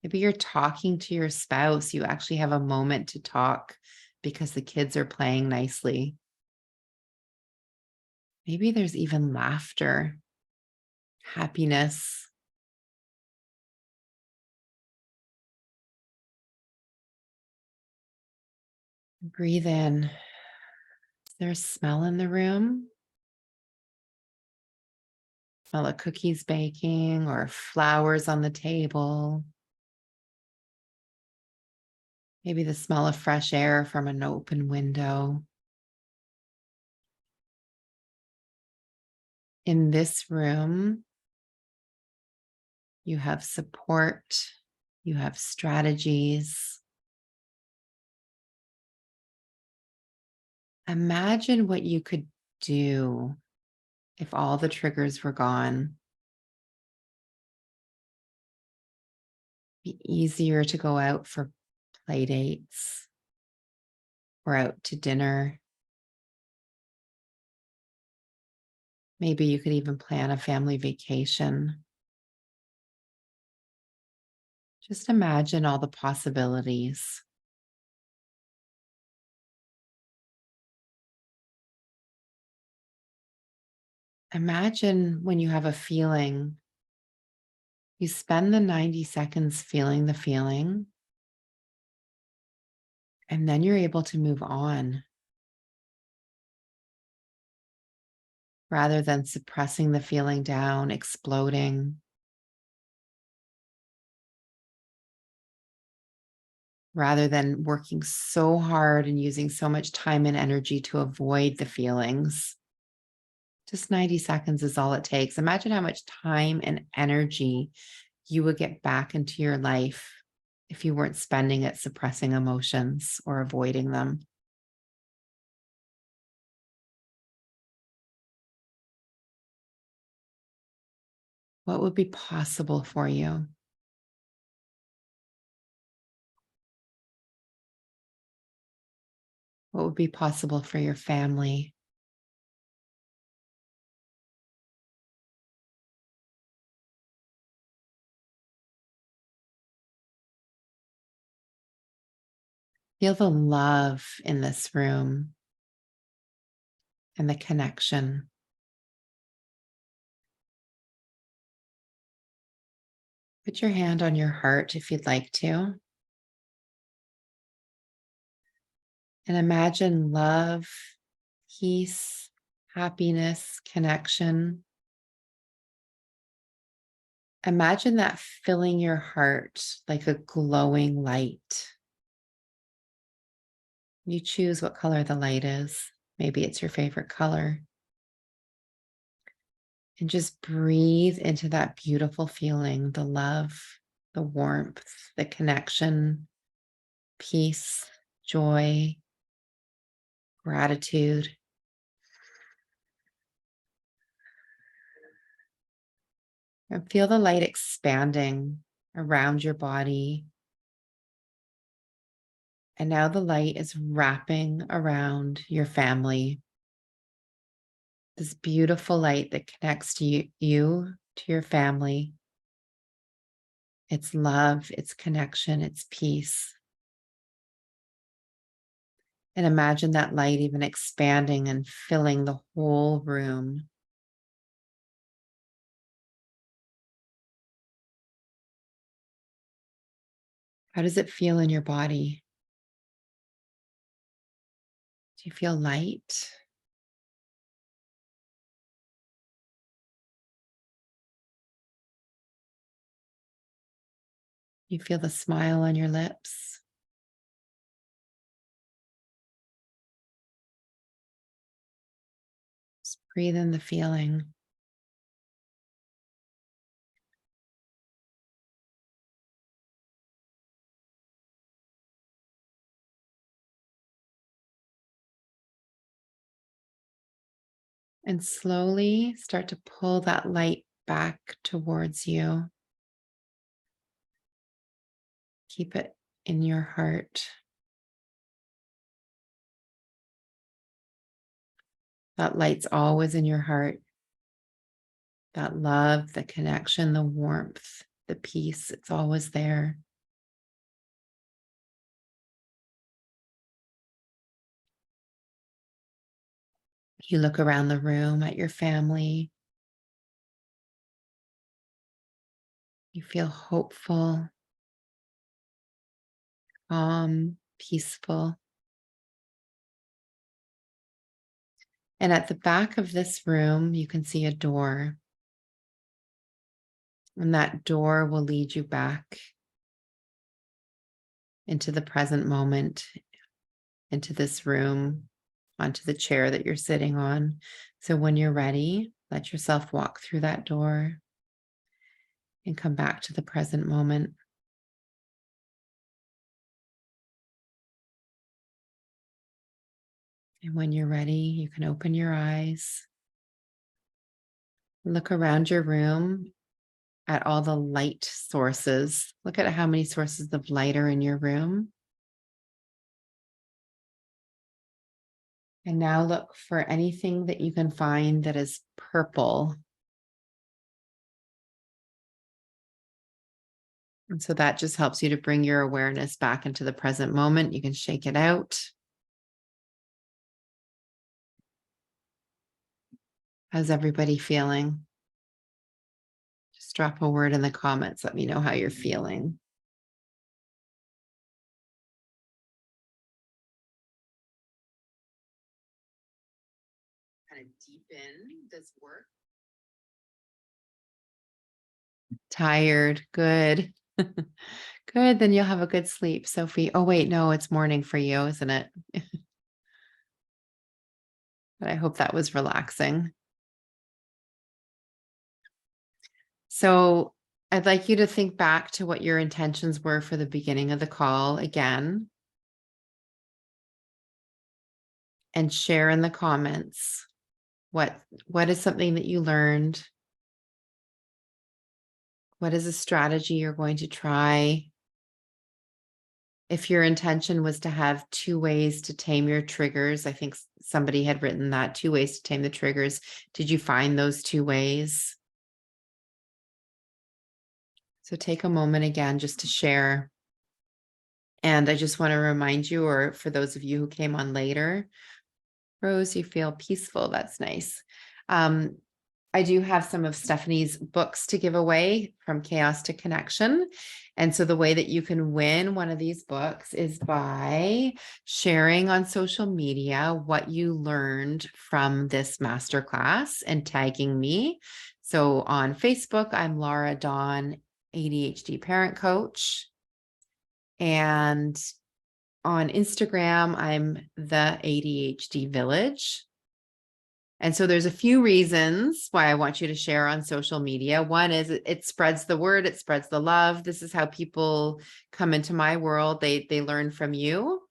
Maybe you're talking to your spouse. You actually have a moment to talk because the kids are playing nicely. Maybe there's even laughter, happiness. Breathe in. Is there a smell in the room? Smell of cookies baking or flowers on the table. Maybe the smell of fresh air from an open window. In this room, you have support, you have strategies. Imagine what you could do if all the triggers were gone. It'd be easier to go out for play dates or out to dinner. Maybe you could even plan a family vacation. Just imagine all the possibilities. Imagine when you have a feeling, you spend the 90 seconds feeling the feeling, and then you're able to move on rather than suppressing the feeling down, exploding. Rather than working so hard and using so much time and energy to avoid the feelings. Just 90 seconds is all it takes. Imagine how much time and energy you would get back into your life if you weren't spending it suppressing emotions or avoiding them? What would be possible for you? What would be possible for your family? Feel the love in this room and the connection. Put your hand on your heart if you'd like to. And imagine love, peace, happiness, connection. Imagine that filling your heart like a glowing light. You choose what color the light is. Maybe it's your favorite color. And just breathe into that beautiful feeling, the love, the warmth, the connection, peace, joy, gratitude. And feel the light expanding around your body. And now the light is wrapping around your family. This beautiful light that connects to you to your family. It's love, it's connection, it's peace. And imagine that light even expanding and filling the whole room. How does it feel in your body? Do you feel light? You feel the smile on your lips? Just breathe in the feeling. And slowly start to pull that light back towards you. Keep it in your heart. That light's always in your heart. That love, the connection, the warmth, the peace, it's always there. You look around the room at your family. You feel hopeful, calm, peaceful. And at the back of this room, you can see a door. And that door will lead you back into the present moment, into this room, onto the chair that you're sitting on. So when you're ready, let yourself walk through that door and come back to the present moment. And when you're ready, you can open your eyes. Look around your room at all the light sources. Look at how many sources of light are in your room. And now look for anything that you can find that is purple. And so that just helps you to bring your awareness back into the present moment. You can shake it out. How's everybody feeling? Just drop a word in the comments. Let me know how you're feeling. Kind of deepen this work. Tired. Good. Good. Then you'll have a good sleep, Sophie. Oh, wait, no, it's morning for you, isn't it? But I hope that was relaxing. So I'd like you to think back to what your intentions were for the beginning of the call again, and share in the comments what is something that you learned. What is a strategy you're going to try? If your intention was to have 2 ways to tame your triggers, I think somebody had written that, 2 ways to tame the triggers. Did you find those 2 ways? So take a moment again just to share. And I just want to remind you, or for those of you who came on later, Rose, you feel peaceful. That's nice. I do have some of Stephanie's books to give away, From Chaos to Connection. And so the way that you can win one of these books is by sharing on social media what you learned from this masterclass and tagging me. So on Facebook, I'm Laura Dawn, ADHD parent coach. And on Instagram, I'm the ADHD Village. And so there's a few reasons why I want you to share on social media. One is it spreads the word, it spreads the love. This is how people come into my world. They learn from you.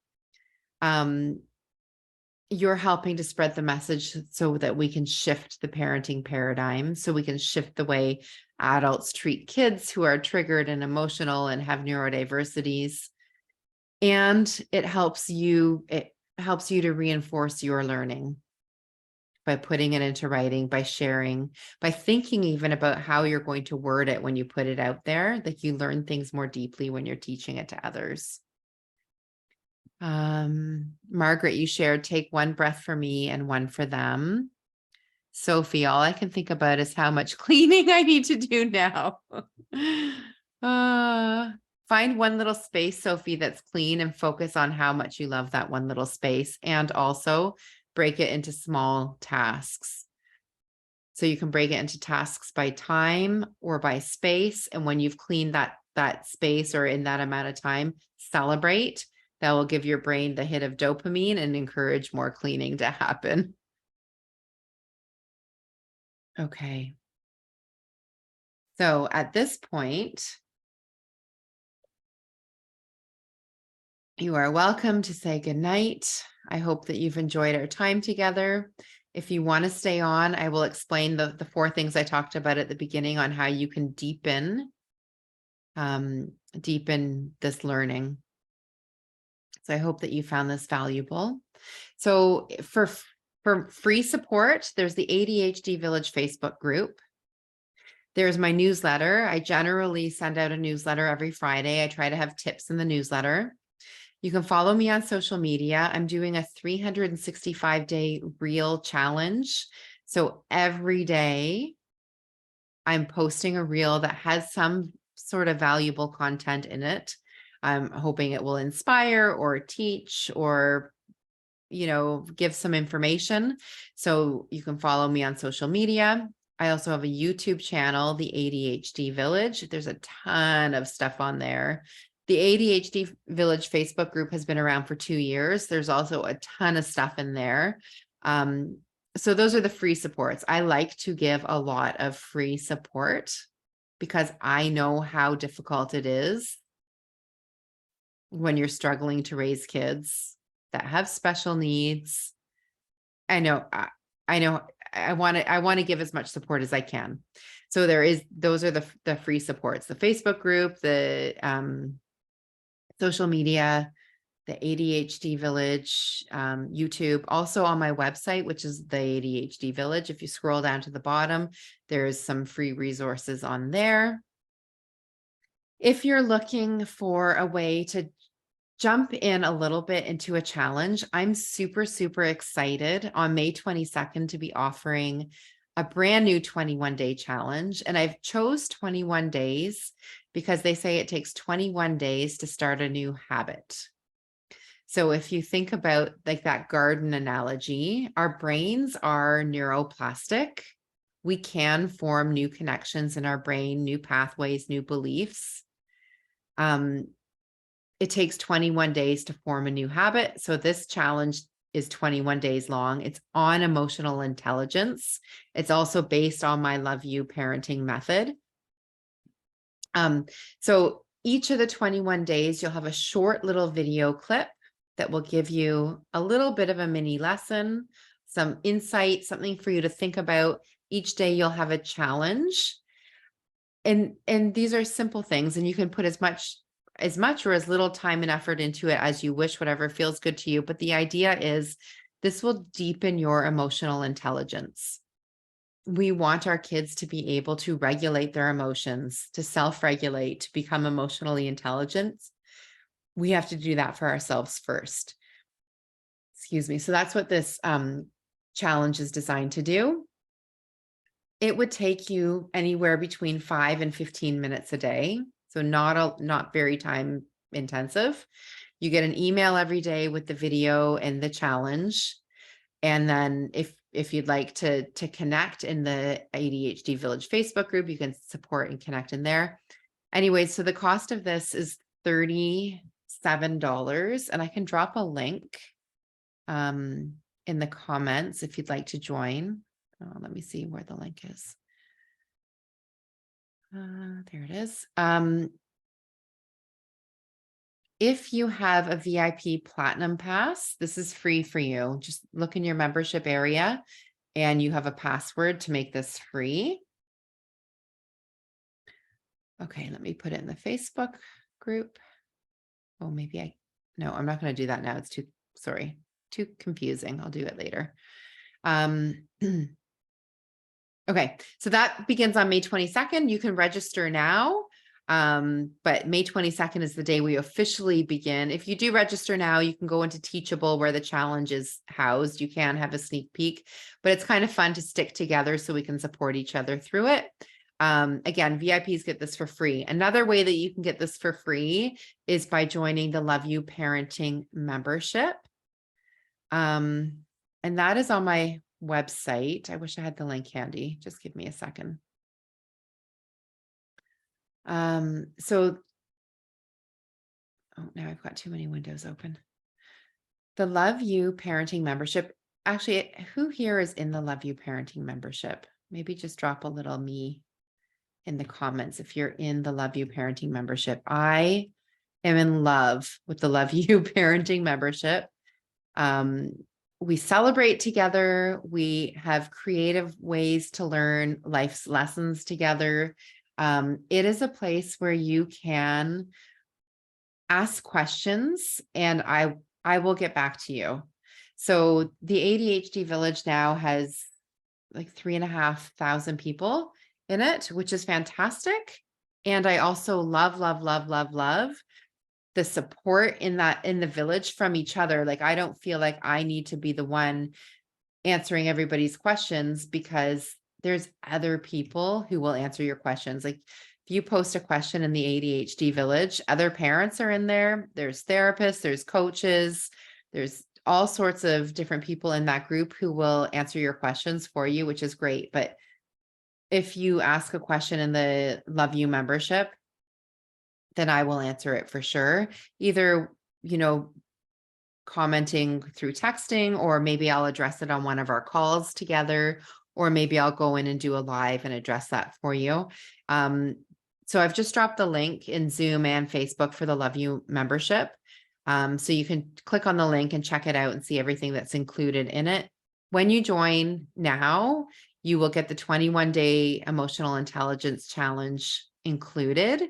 You're helping to spread the message so that we can shift the parenting paradigm, so we can shift the way adults treat kids who are triggered and emotional and have neurodiversities. And it helps you to reinforce your learning by putting it into writing, by sharing, by thinking even about how you're going to word it when you put it out there, that you learn things more deeply when you're teaching it to others. Margaret, you shared, take 1 breath for me and 1 for them. Sophie, all I can think about is how much cleaning I need to do now. Find 1 little space, Sophie, that's clean, and focus on how much you love that 1 little space, and also break it into small tasks. So you can break it into tasks by time or by space. And when you've cleaned that space or in that amount of time, celebrate. That will give your brain the hit of dopamine and encourage more cleaning to happen. Okay. So at this point, you are welcome to say goodnight. I hope that you've enjoyed our time together. If you want to stay on, I will explain the 4 things I talked about at the beginning on how you can deepen this learning. So I hope that you found this valuable. So for free support, there's the ADHD Village Facebook group. There's my newsletter. I generally send out a newsletter every Friday. I try to have tips in the newsletter. You can follow me on social media. I'm doing a 365-day reel challenge. So every day I'm posting a reel that has some sort of valuable content in it. I'm hoping it will inspire or teach or, give some information. So you can follow me on social media. I also have a YouTube channel, the ADHD Village. There's a ton of stuff on there. The ADHD Village Facebook group has been around for 2 years. There's also a ton of stuff in there. So those are the free supports. I like to give a lot of free support because I know how difficult it is when you're struggling to raise kids that have special needs. I know I want to give as much support as I can. So those are the free supports, the Facebook group, the social media, the ADHD Village, YouTube, also on my website, which is the ADHD Village. If you scroll down to the bottom, there's some free resources on there. If you're looking for a way to jump in a little bit into a challenge, I'm super, super excited on May 22nd to be offering a brand new 21-day challenge. And I've chose 21 days because they say it takes 21 days to start a new habit. So if you think about like that garden analogy, our brains are neuroplastic. We can form new connections in our brain, new pathways, new beliefs. It takes 21 days to form a new habit. So this challenge is 21 days long. It's on emotional intelligence. It's also based on my Love You parenting method. So each of the 21 days, you'll have a short little video clip that will give you a little bit of a mini lesson, some insight, something for you to think about. Each day you'll have a challenge. And these are simple things, and you can put as much or as little time and effort into it as you wish, whatever feels good to you. But the idea is this will deepen your emotional intelligence. We want our kids to be able to regulate their emotions, to self-regulate, to become emotionally intelligent. We have to do that for ourselves first. Excuse me. So that's what this challenge is designed to do. It would take you anywhere between 5 and 15 minutes a day. So not very time intensive. You get an email every day with the video and the challenge. And then if you'd like to connect in the ADHD Village Facebook group, you can support and connect in there. Anyway, so the cost of this is $37, and I can drop a link in the comments if you'd like to join. Let me see where the link is. There it is. If you have a VIP Platinum Pass, this is free for you. Just look in your membership area and you have a password to make this free. Okay, let me put it in the Facebook group. Oh, maybe no, I'm not going to do that now. It's too confusing. I'll do it later. Okay, so that begins on May 22nd. You can register now. But May 22nd is the day we officially begin. If you do register now, you can go into Teachable where the challenge is housed. You can have a sneak peek, but it's kind of fun to stick together so we can support each other through it. Again, VIPs get this for free. Another way that you can get this for free is by joining the Love You Parenting membership. And that is on my website. I wish I had the link handy. Just give me a second. So, now I've got too many windows open. The Love You Parenting membership. Actually, who here is in the Love You Parenting membership? Maybe just drop a little me in the comments if you're in the Love You Parenting membership. I am in love with the Love You Parenting membership. We celebrate together. We have creative ways to learn life's lessons together. It is a place where you can ask questions and I will get back to you. So the ADHD Village now has like 3,500 people in it, which is fantastic. And I also love the support in the village from each other. Like, I don't feel like I need to be the one answering everybody's questions because there's other people who will answer your questions. Like if you post a question in the ADHD Village, other parents are in there. There's therapists, there's coaches, there's all sorts of different people in that group who will answer your questions for you, which is great. But if you ask a question in the Love You membership, then I will answer it for sure. Either, commenting through texting, or maybe I'll address it on one of our calls together, or maybe I'll go in and do a live and address that for you. So I've just dropped the link in Zoom and Facebook for the Love You membership. So you can click on the link and check it out and see everything that's included in it. When you join now, you will get the 21-day emotional intelligence challenge included.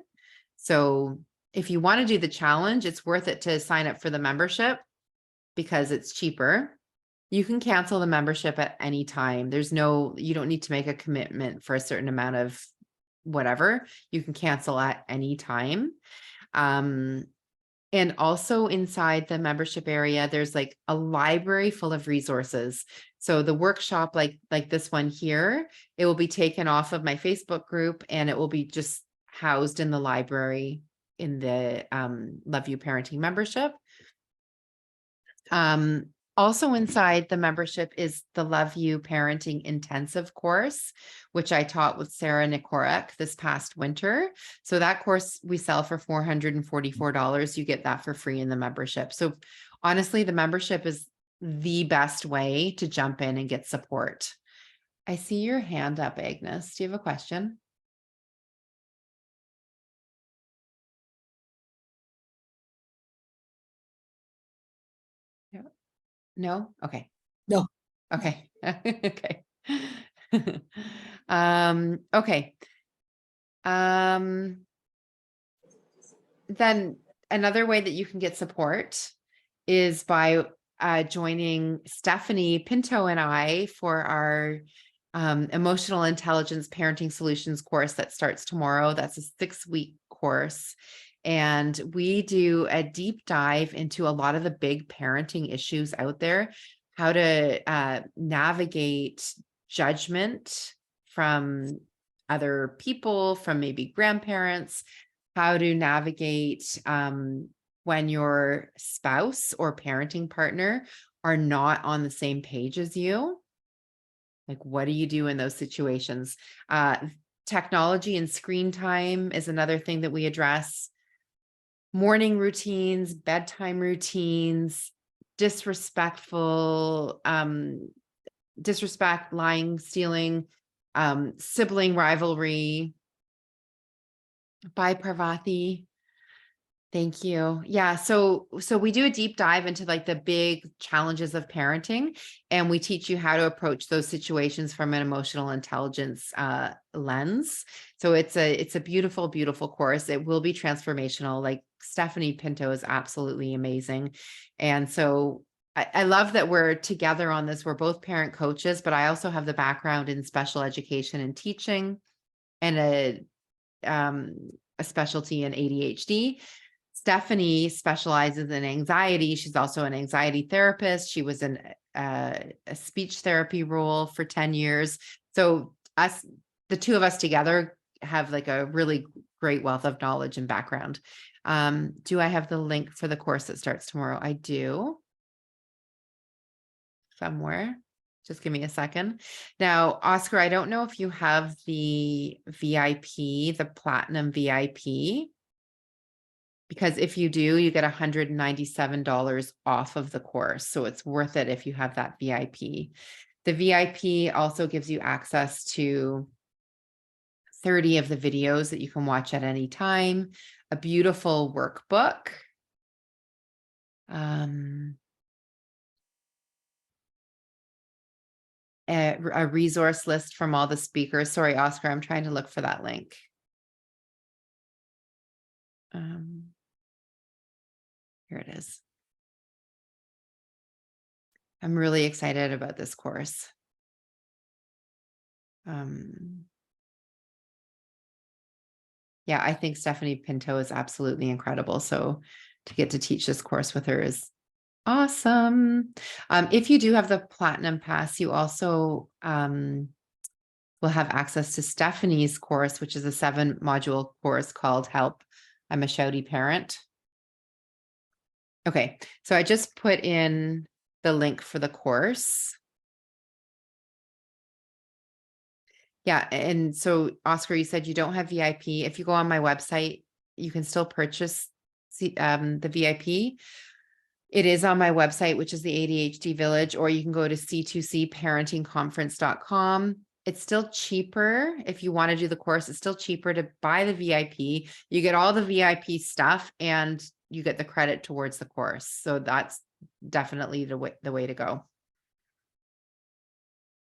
So if you want to do the challenge, it's worth it to sign up for the membership because it's cheaper. You can cancel the membership at any time. You don't need to make a commitment for a certain amount of whatever. You can cancel at any time. And also inside the membership area, there's like a library full of resources. So the workshop, like this one here, it will be taken off of my Facebook group and it will be just housed in the library in the Love You Parenting membership. Also inside the membership is the Love You Parenting Intensive course, which I taught with Sarah Nikorek this past winter. So that course we sell for $444. You get that for free in the membership. So honestly, the membership is the best way to jump in and get support. I see your hand up, Agnes. Do you have a question? No? Okay. No. Okay. Okay. Okay. Then another way that you can get support is by joining Stephanie Pinto and I for our emotional intelligence parenting solutions course that starts tomorrow. That's a 6-week course. And we do a deep dive into a lot of the big parenting issues out there, how to navigate judgment from other people, from maybe grandparents, how to navigate when your spouse or parenting partner are not on the same page as you. Like, what do you do in those situations? Technology and screen time is another thing that we address. Morning routines, bedtime routines, disrespectful, disrespect, lying, stealing, sibling rivalry. Bye, Parvati. Thank you. Yeah. So we do a deep dive into like the big challenges of parenting, and we teach you how to approach those situations from an emotional intelligence lens. So it's a beautiful, beautiful course. It will be transformational. Like Stephanie Pinto is absolutely amazing. And so I love that we're together on this. We're both parent coaches, but I also have the background in special education and teaching, and a specialty in ADHD. Stephanie specializes in anxiety. She's also an anxiety therapist. She was in a speech therapy role for 10 years. So the two of us together have like a really great wealth of knowledge and background. Do I have the link for the course that starts tomorrow? I do. Somewhere. Just give me a second. Now, Oscar, I don't know if you have the VIP, the Platinum VIP. Because if you do, you get $197 off of the course. So it's worth it if you have that VIP. The VIP also gives you access to 30 of the videos that you can watch at any time, a beautiful workbook. A resource list from all the speakers. Sorry, Oscar, I'm trying to look for that link. Here it is. I'm really excited about this course. Yeah, I think Stephanie Pinto is absolutely incredible. So to get to teach this course with her is awesome. If you do have the Platinum Pass, you also will have access to Stephanie's course, which is a 7-module course called Help, I'm a Shouty Parent. Okay, so I just put in the link for the course. Yeah, and so Oscar, you said you don't have VIP. If you go on my website, you can still purchase the VIP. It is on my website, which is the ADHD Village, or you can go to c2cparentingconference.com. It's still cheaper if you want to do the course. It's still cheaper to buy the VIP. You get all the VIP stuff and you get the credit towards the course. So that's definitely the way to go.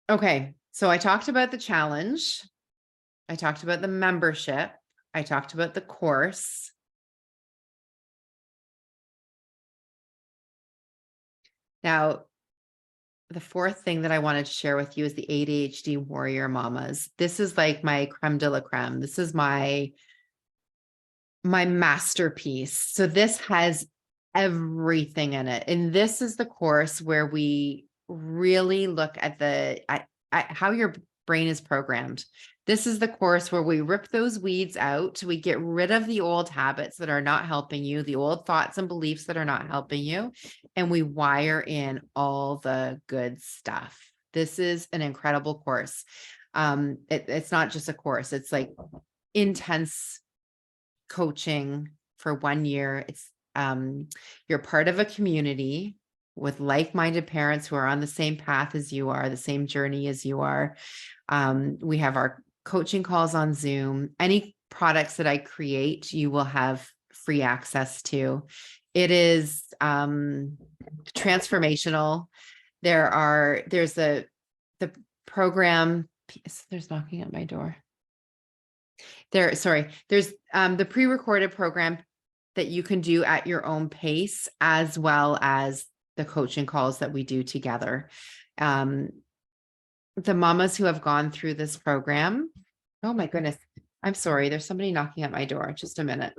Okay, so I talked about the challenge. I talked about the membership. I talked about the course. Now, the fourth thing that I wanted to share with you is the ADHD warrior mamas. This is like my creme de la creme. This is my masterpiece. So this has everything in it. And this is the course where we really look at at how your brain is programmed. This is the course where we rip those weeds out. We get rid of the old habits that are not helping you, the old thoughts and beliefs that are not helping you, and we wire in all the good stuff. This is an incredible course. It's not just a course. It's like intense coaching for 1 year. It's you're part of a community with like-minded parents who are on the same path as you are, the same journey as you are. We have our coaching calls on Zoom. Any products that I create, you will have free access to. It is transformational. There's the program. There's knocking at my door. There's the pre-recorded program that you can do at your own pace, as well as the coaching calls that we do together. The mamas who have gone through this program. Oh my goodness. I'm sorry. There's somebody knocking at my door. Just a minute.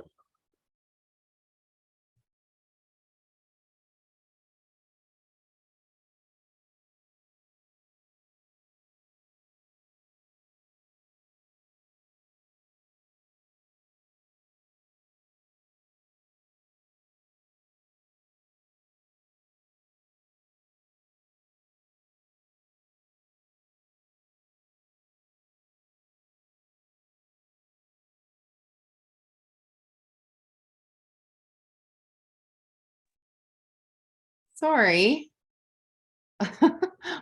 Sorry.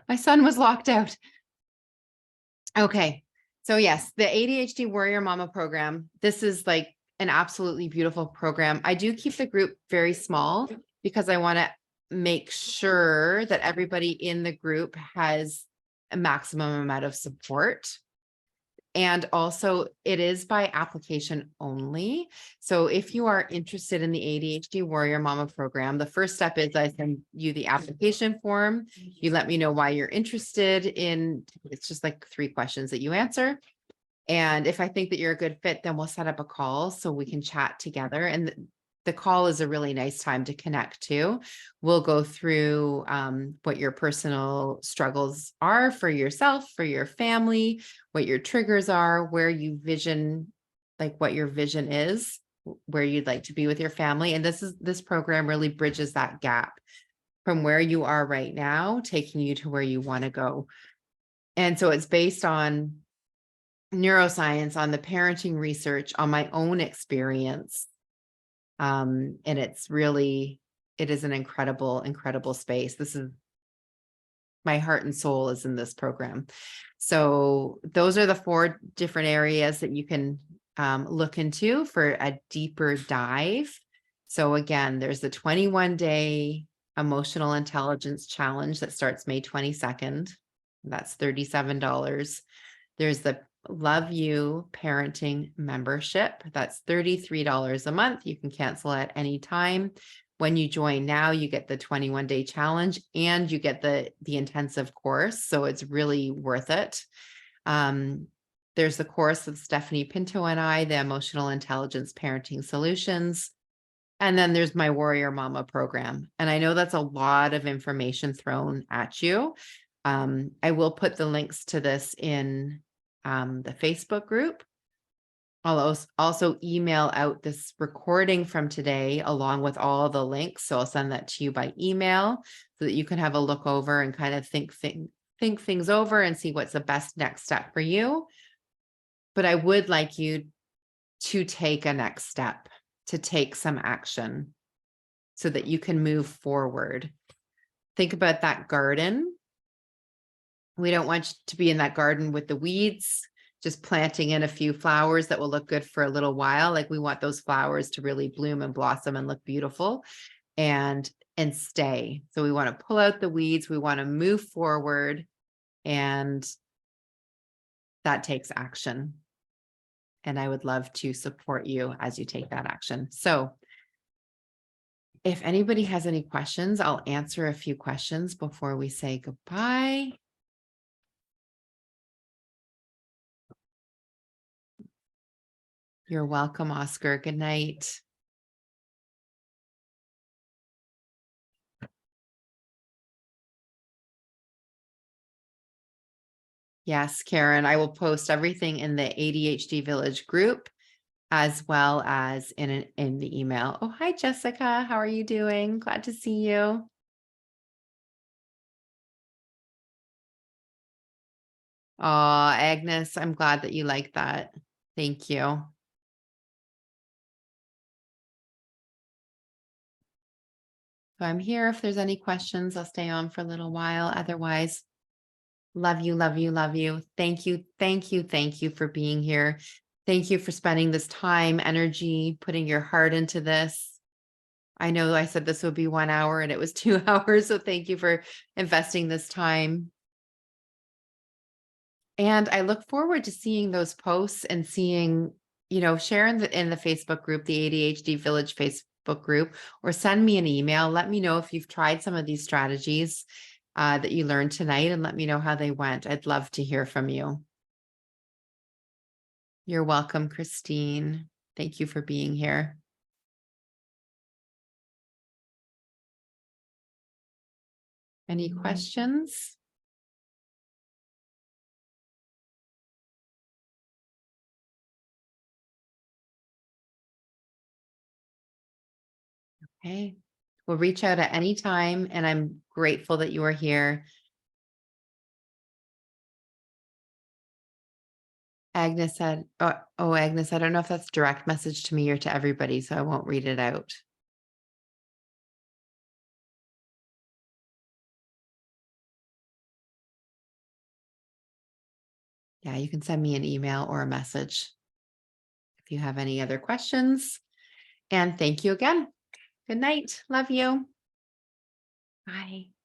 My son was locked out. Okay. So yes, the ADHD Warrior Mama program, this is like an absolutely beautiful program. I do keep the group very small because I want to make sure that everybody in the group has a maximum amount of support. And also it is by application only. So if you are interested in the ADHD Warrior Mama program, the first step is I send you the application form. You let me know why you're interested in, it's just like 3 questions that you answer. And if I think that you're a good fit, then we'll set up a call so we can chat together. And the call is a really nice time to connect too. We'll go through what your personal struggles are for yourself, for your family, what your triggers are, where you vision, like what your vision is, where you'd like to be with your family. And this program really bridges that gap from where you are right now, taking you to where you want to go. And so it's based on neuroscience, on the parenting research, on my own experience. And it is an incredible space. This is my heart and soul is in this program. So those are the 4 different areas that you can look into for a deeper dive. So again, there's the 21-day emotional intelligence challenge that starts May 22nd. That's $37. There's the Love You Parenting membership. That's $33 a month. You can cancel at any time. When you join now, you get the 21-day challenge and you get the intensive course. So it's really worth it. There's the course with Stephanie Pinto and I, the Emotional Intelligence Parenting Solutions. And then there's my Warrior Mama program. And I know that's a lot of information thrown at you. I will put the links to this in the Facebook group. I'll also email out this recording from today along with all the links. So I'll send that to you by email so that you can have a look over and kind of think things over and see what's the best next step for you. But I would like you to take a next step, to take some action so that you can move forward. Think about that garden. We don't want you to be in that garden with the weeds, just planting in a few flowers that will look good for a little while. Like we want those flowers to really bloom and blossom and look beautiful and stay. So we want to pull out the weeds. We want to move forward, and that takes action. And I would love to support you as you take that action. So if anybody has any questions, I'll answer a few questions before we say goodbye. You're welcome, Oscar. Good night. Yes, Karen, I will post everything in the ADHD Village group as well as in the email. Oh, hi, Jessica. How are you doing? Glad to see you. Oh, Agnes, I'm glad that you like that. Thank you. So I'm here. If there's any questions, I'll stay on for a little while. Otherwise, love you, love you, love you. Thank you, thank you, thank you for being here. Thank you for spending this time, energy, putting your heart into this. I know I said this would be 1 hour and it was 2 hours, so thank you for investing this time. And I look forward to seeing those posts and seeing, share in the Facebook group, the ADHD Village Facebook group, or send me an email. Let me know if you've tried some of these strategies that you learned tonight, and let me know how they went. I'd love to hear from you. You're welcome, Christine. Thank you for being here. Any questions? Okay. Well, reach out at any time, and I'm grateful that you are here. Agnes said, Agnes, I don't know if that's direct message to me or to everybody, so I won't read it out. Yeah, you can send me an email or a message if you have any other questions. And thank you again. Good night. Love you. Bye.